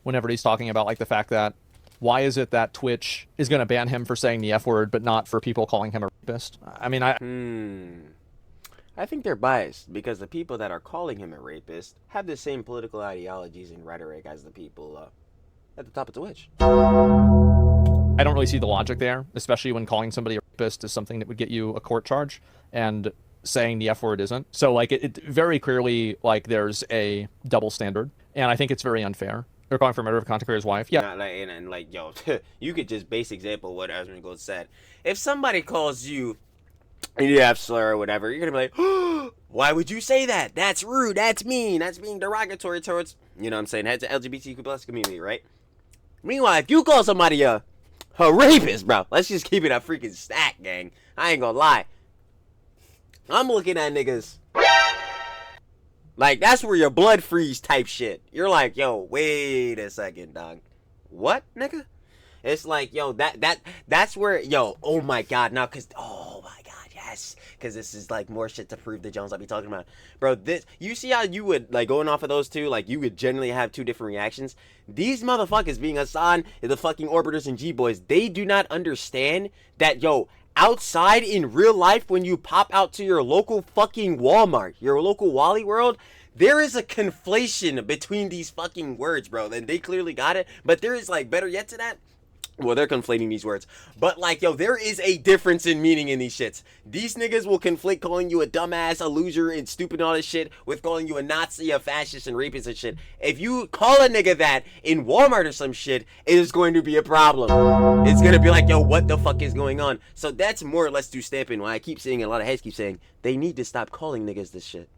S12: whenever he's talking about, like, the fact that why is it that Twitch is going to ban him for saying the F word, but not for people calling him a rapist? I mean,
S2: I think they're biased, because the people that are calling him a rapist have the same political ideologies and rhetoric as the people at the top of Twitch.
S12: I don't really see the logic there, especially when calling somebody a rapist is something that would get you a court charge, and saying the F word isn't. So, like, it very clearly, like, there's a double standard, and I think it's very unfair. They're calling for murder of a content creator's wife. Yeah.
S2: Yo, you could just base example what Asmongold said. If somebody calls you an F slur or whatever, you're gonna be like, oh, why would you say that? That's rude. That's mean. That's being derogatory towards, what I'm saying, heads of LGBTQ plus community, right? Meanwhile, if you call somebody a rapist, bro, let's just keep it a freaking stack, gang. I ain't gonna lie. I'm looking at niggas like, that's where your blood freeze type shit. You're like, yo, wait a second, dog. What, nigga? It's like, yo, that's where, yo, oh my god, now, oh my god, yes, because this is like more shit to prove the Jones I be talking about. Bro, you see how you would, like, going off of those two, like, you would generally have two different reactions? These motherfuckers, being Hasan, the fucking Orbiters and G-Boys, they do not understand that, yo, outside in real life, when you pop out to your local fucking Walmart, your local Wally World, there is a conflation between these fucking words, bro, and they clearly got it. But there is, like, better yet to that, Well, they're conflating these words. But, like, yo, there is a difference in meaning in these shits. These niggas will conflate calling you a dumbass, a loser, and stupid and all this shit with calling you a Nazi, a fascist, and rapist and shit. If you call a nigga that in Walmart or some shit, it is going to be a problem. It's going to be like, yo, what the fuck is going on? So that's more or less to stamping why I keep seeing a lot of heads keep saying they need to stop calling niggas this shit.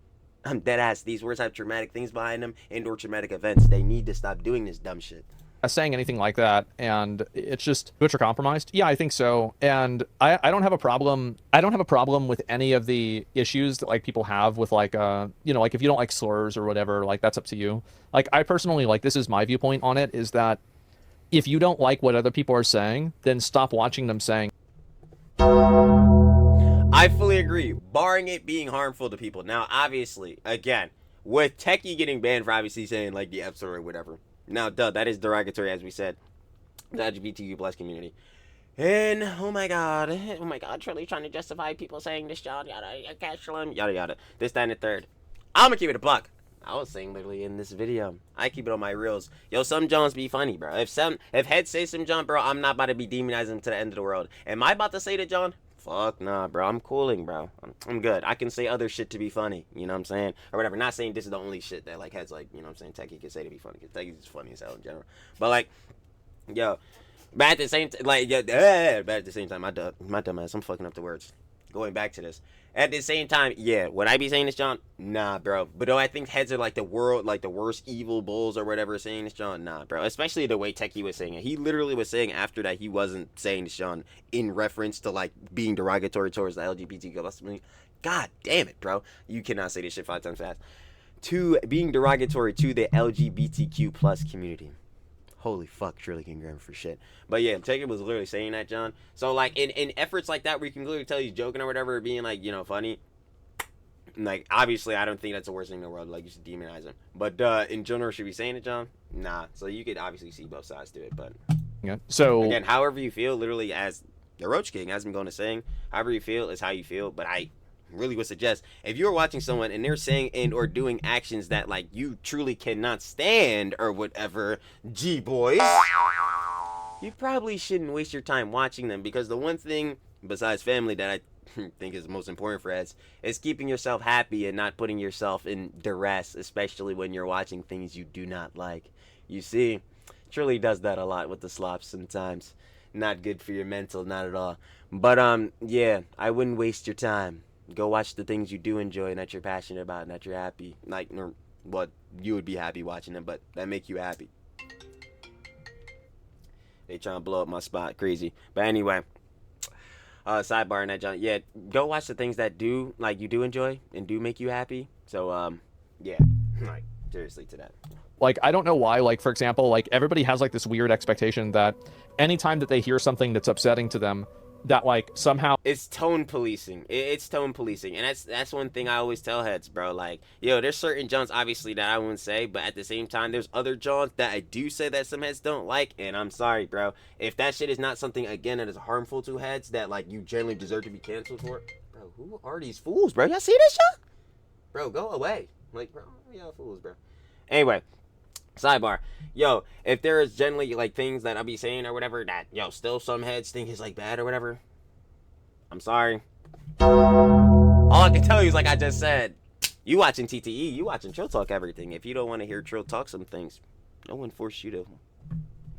S2: I'm dead ass. These words have traumatic things behind them and or traumatic events. They need to stop doing this dumb shit.
S12: Saying anything like that, and it's just butcher compromised. Yeah, I think so. And I don't have a problem. I don't have a problem with any of the issues that like people have with like you know, like if you don't like slurs or whatever, like that's up to you. Like I personally, like, this is my viewpoint on it, is that if you don't like what other people are saying, then stop watching them saying.
S2: I fully agree, barring it being harmful to people. Now, obviously, again, with Techie getting banned for obviously saying like the F or whatever. Now, duh, that is derogatory, as we said, the LGBTQ plus community. And, oh my god, Trilly trying to justify people saying this, yada, yada, this, that, and the third. I'm gonna keep it a buck. I was saying literally in this video, I keep it on my reels. Yo, some Johns be funny, bro. If heads say some John, bro, I'm not about to be demonizing them to the end of the world. Am I about to say to John? Fuck nah, bro. I'm cooling, bro. I'm good. I can say other shit to be funny. You know what I'm saying? Or whatever. Not saying this is the only shit that, like, heads, like, you know what I'm saying, Techie can say to be funny. Because Techie's just funny as hell in general. But, like, yo. But at the same time, like, but at the same time, my dumb ass, I'm fucking up the words. Going back to this. At the same time, yeah, would I be saying this, John? Nah, bro. But do I think heads are like the world, like the worst evil bulls or whatever saying this, John? Nah, bro. Especially the way Techie was saying it. He literally was saying after that he wasn't saying this, John, in reference to like being derogatory towards the LGBTQ community. God damn it, bro. You cannot say this shit 5 times fast. To being derogatory to the LGBTQ plus community. Holy fuck, Trilly can grammar for shit. But yeah, Techie was literally saying that, John. So like in efforts like that where you can literally tell he's joking or whatever, being like, you know, funny. Like, obviously I don't think that's the worst thing in the world, like you should demonize him. But in general, should we be saying it, John? Nah. So you could obviously see both sides to it, but
S12: yeah. So
S2: again, however you feel, literally as the Roach King has been going to saying, however you feel is how you feel. But I really would suggest if you're watching someone and they're saying and or doing actions that like you truly cannot stand or whatever, G boys, you probably shouldn't waste your time watching them, because the one thing besides family that I think is most important for us is keeping yourself happy and not putting yourself in duress, especially when you're watching things you do not like. You see, Truly does that a lot with the slops sometimes. Not good for your mental, not at all. But yeah, I wouldn't waste your time. Go watch the things you do enjoy and that you're passionate about and that you're happy. Like, what you would be happy watching them, but that make you happy. They trying to blow up my spot. Crazy. But anyway, sidebar in that, John. Yeah, go watch the things that do, like, you do enjoy and do make you happy. So, yeah. Like, seriously to that.
S12: Like, I don't know why, like, for example, like, everybody has, like, this weird expectation that anytime that they hear something that's upsetting to them, that like somehow
S2: it's tone policing. It's tone policing, and that's one thing I always tell heads, bro. Like, yo, there's certain Johns obviously that I wouldn't say, but at the same time, there's other Johns that I do say that some heads don't like, and I'm sorry, bro. If that shit is not something again that is harmful to heads that like you generally deserve to be canceled for, bro. Who are these fools, bro? Y'all see this shit? Bro, go away. Like, bro, y'all fools, bro. Anyway. Sidebar, yo, if there is generally like things that I'll be saying or whatever that, yo, still some heads think is like bad or whatever, I'm sorry. All I can tell you is like I just said, you watching TTE, you watching Trill Talk Everything. If you don't want to hear Trill talk some things, no one forced you to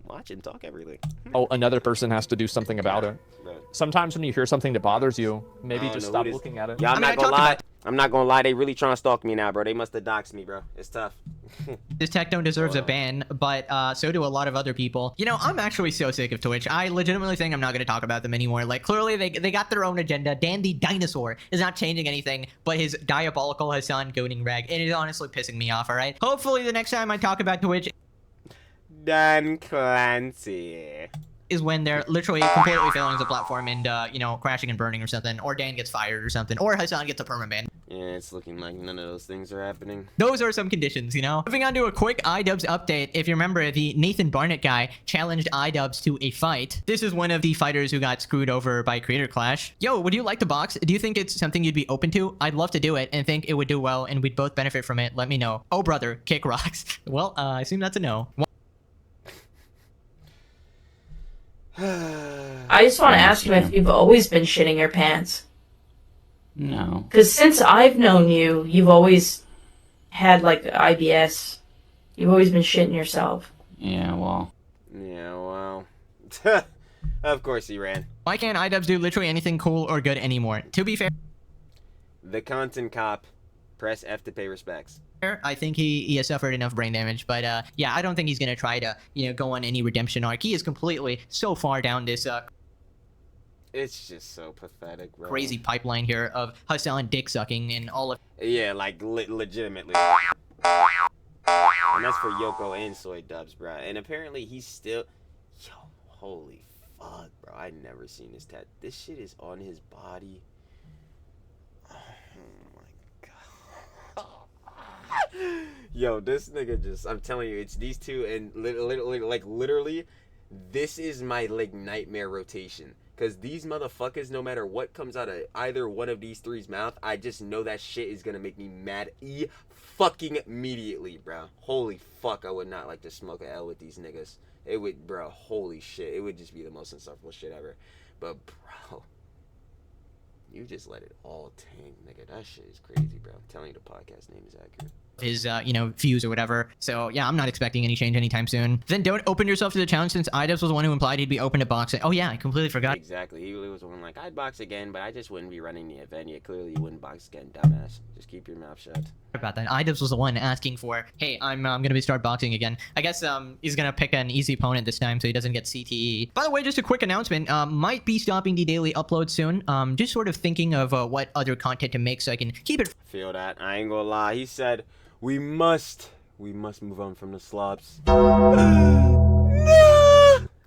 S2: watch and talk everything.
S12: Oh, another person has to do something about it. Right. Sometimes when you hear something that bothers you, maybe just stop looking at it.
S2: Yeah, I'm not gonna lie. I'm not gonna lie, they really trying to stalk me now, bro. They must have doxed me, bro. It's tough.
S1: This Techno deserves a ban, but so do a lot of other people. You know, I'm actually so sick of Twitch. I legitimately think I'm not going to talk about them anymore. Like, clearly they got their own agenda. Dan the Dinosaur is not changing anything but his diabolical Hasan goading rag. It is honestly pissing me off, alright? Hopefully the next time I talk about Twitch
S2: Dan Clancy
S1: is when they're literally completely failing as a platform and, you know, crashing and burning or something, or Dan gets fired or something, or Hasan gets a permaban.
S2: Yeah, it's looking like none of those things are happening.
S1: Those are some conditions, you know? Moving on to a quick Idubbbz update. If you remember, the Nathan Barnett guy challenged Idubbbz to a fight. This is one of the fighters who got screwed over by Creator Clash. Yo, would you like to box? Do you think it's something you'd be open to? I'd love to do it and think it would do well and we'd both benefit from it. Let me know. Oh, brother, kick rocks. Well, I assume that's a no.
S5: I just want to ask him if you've always been shitting your pants.
S6: No.
S5: Because since I've known you, you've always had, like, IBS. You've always been shitting yourself.
S6: Yeah, well.
S2: Yeah, well. Of course he ran.
S1: Why can't Idubbbz do literally anything cool or good anymore? To be fair,
S2: The content cop. Press F to pay respects.
S1: I think he has suffered enough brain damage, but yeah, I don't think he's gonna try to, you know, go on any redemption arc. He is completely so far down this
S2: It's just so pathetic, bro.
S1: crazy pipeline here of Hasan dick sucking and all of.
S2: Yeah, like legitimately. And that's for Yoko and Soy Dubs, bro. And apparently he's still. Yo, holy fuck, bro. I never seen this tat. This shit is on his body. Yo, this nigga just, I'm telling you, it's these two, and literally, this is my, like, nightmare rotation. Because these motherfuckers, no matter what comes out of either one of these three's mouth, I just know that shit is gonna make me mad fucking immediately, bro. Holy fuck, I would not like to smoke a L with these niggas. It would, bro, holy shit. It would just be the most insufferable shit ever. But, bro, you just let it all tank, nigga. That shit is crazy, bro. I'm telling you, the podcast name is accurate.
S1: His, you know, views or whatever. So, yeah, I'm not expecting any change anytime soon. Then don't open yourself to the challenge since Idubbbz was the one who implied he'd be open to boxing. Oh, yeah, I completely forgot.
S2: Exactly. He was the one like, I'd box again, but I just wouldn't be running the event. Yeah, clearly you wouldn't box again, dumbass. Just keep your mouth shut.
S1: About that. Idubbbz was the one asking for, hey, I'm gonna be start boxing again. I guess he's gonna pick an easy opponent this time so he doesn't get CTE. By the way, just a quick announcement, might be stopping the daily upload soon. Just sort of thinking of what other content to make so I can keep it.
S2: Feel that. I ain't gonna lie. He said, we must move on from the slops. No!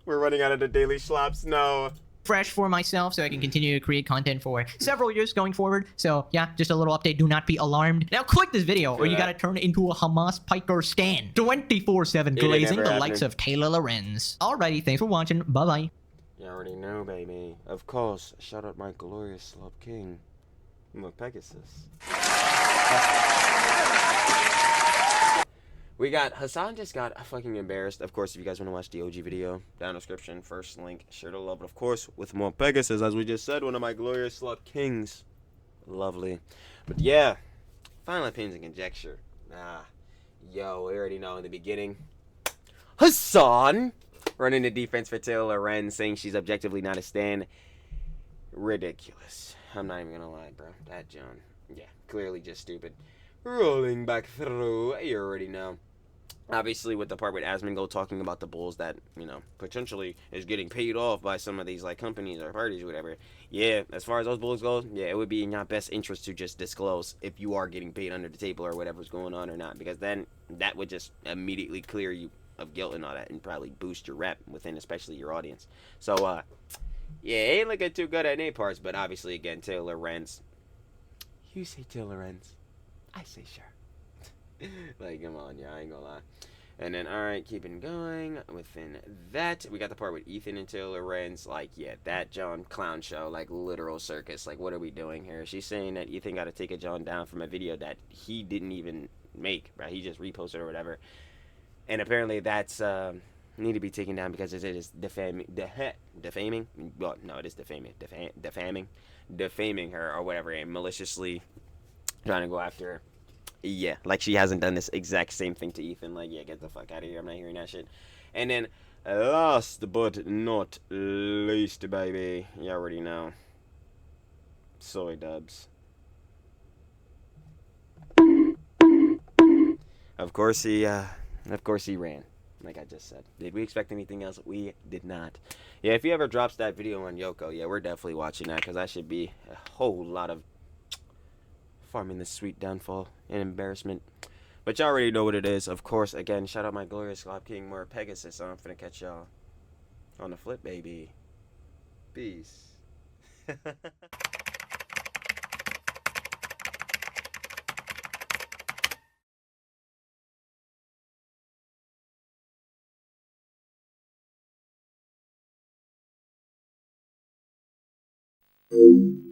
S2: We're running out of the daily slops. No.
S1: Fresh for myself so I can continue to create content for several years going forward. So yeah, just a little update. Do not be alarmed. Now click this video or you gotta turn it into a Hamas Piker stand. 24/7 glazing the likes of Taylor Lorenz. Alrighty, thanks for watching. Bye-bye.
S2: You already know, baby. Of course, shout out my glorious slop king. I'm a Pegasus. We got, Hasan just got fucking embarrassed. Of course, if you guys want to watch the OG video, down in the description, first link, share the love. But of course, with more Pegasus, as we just said, one of my glorious slop kings. Lovely. But yeah, final opinions and conjecture. Yo, we already know in the beginning. Hasan running the defense for Taylor Lorenz, saying she's objectively not a stan. Ridiculous. I'm not even gonna lie, bro. That John. Yeah, clearly just stupid. Rolling back through, you already know. Obviously, with the part with Asmongold talking about the bulls that, you know, potentially is getting paid off by some of these, like, companies or parties or whatever. Yeah, as far as those bulls go, yeah, it would be in your best interest to just disclose if you are getting paid under the table or whatever's going on or not. Because then that would just immediately clear you of guilt and all that and probably boost your rep within especially your audience. So, yeah, ain't looking too good at any parts. But obviously, again, Taylor Lorenz. You say Taylor Lorenz. I say sure. Like, come on, yeah, I ain't gonna lie. And then, alright, keeping going. Within that, we got the part with Ethan and Taylor Lorenz. Like, yeah, that John clown show, like, literal circus. Like, what are we doing here? She's saying that Ethan got to take a John down from a video that he didn't even make, right? He just reposted or whatever. And apparently that's need to be taken down because it is defaming. Well, no, it is defaming her or whatever, and maliciously trying to go after her. Yeah, like she hasn't done this exact same thing to Ethan. Like, yeah, get the fuck out of here. I'm not hearing that shit. And then, last but not least, baby, you already know. Soy Dubbbz. Of course he ran. Like I just said. Did we expect anything else? We did not. Yeah, if he ever drops that video on Yoko, yeah, we're definitely watching that because that should be a whole lot of farming the sweet downfall and embarrassment. But y'all already know what it is. Of course, again, shout out my glorious Slop King, more Pegasus. I'm finna catch y'all on the flip, baby. Peace.
S17: you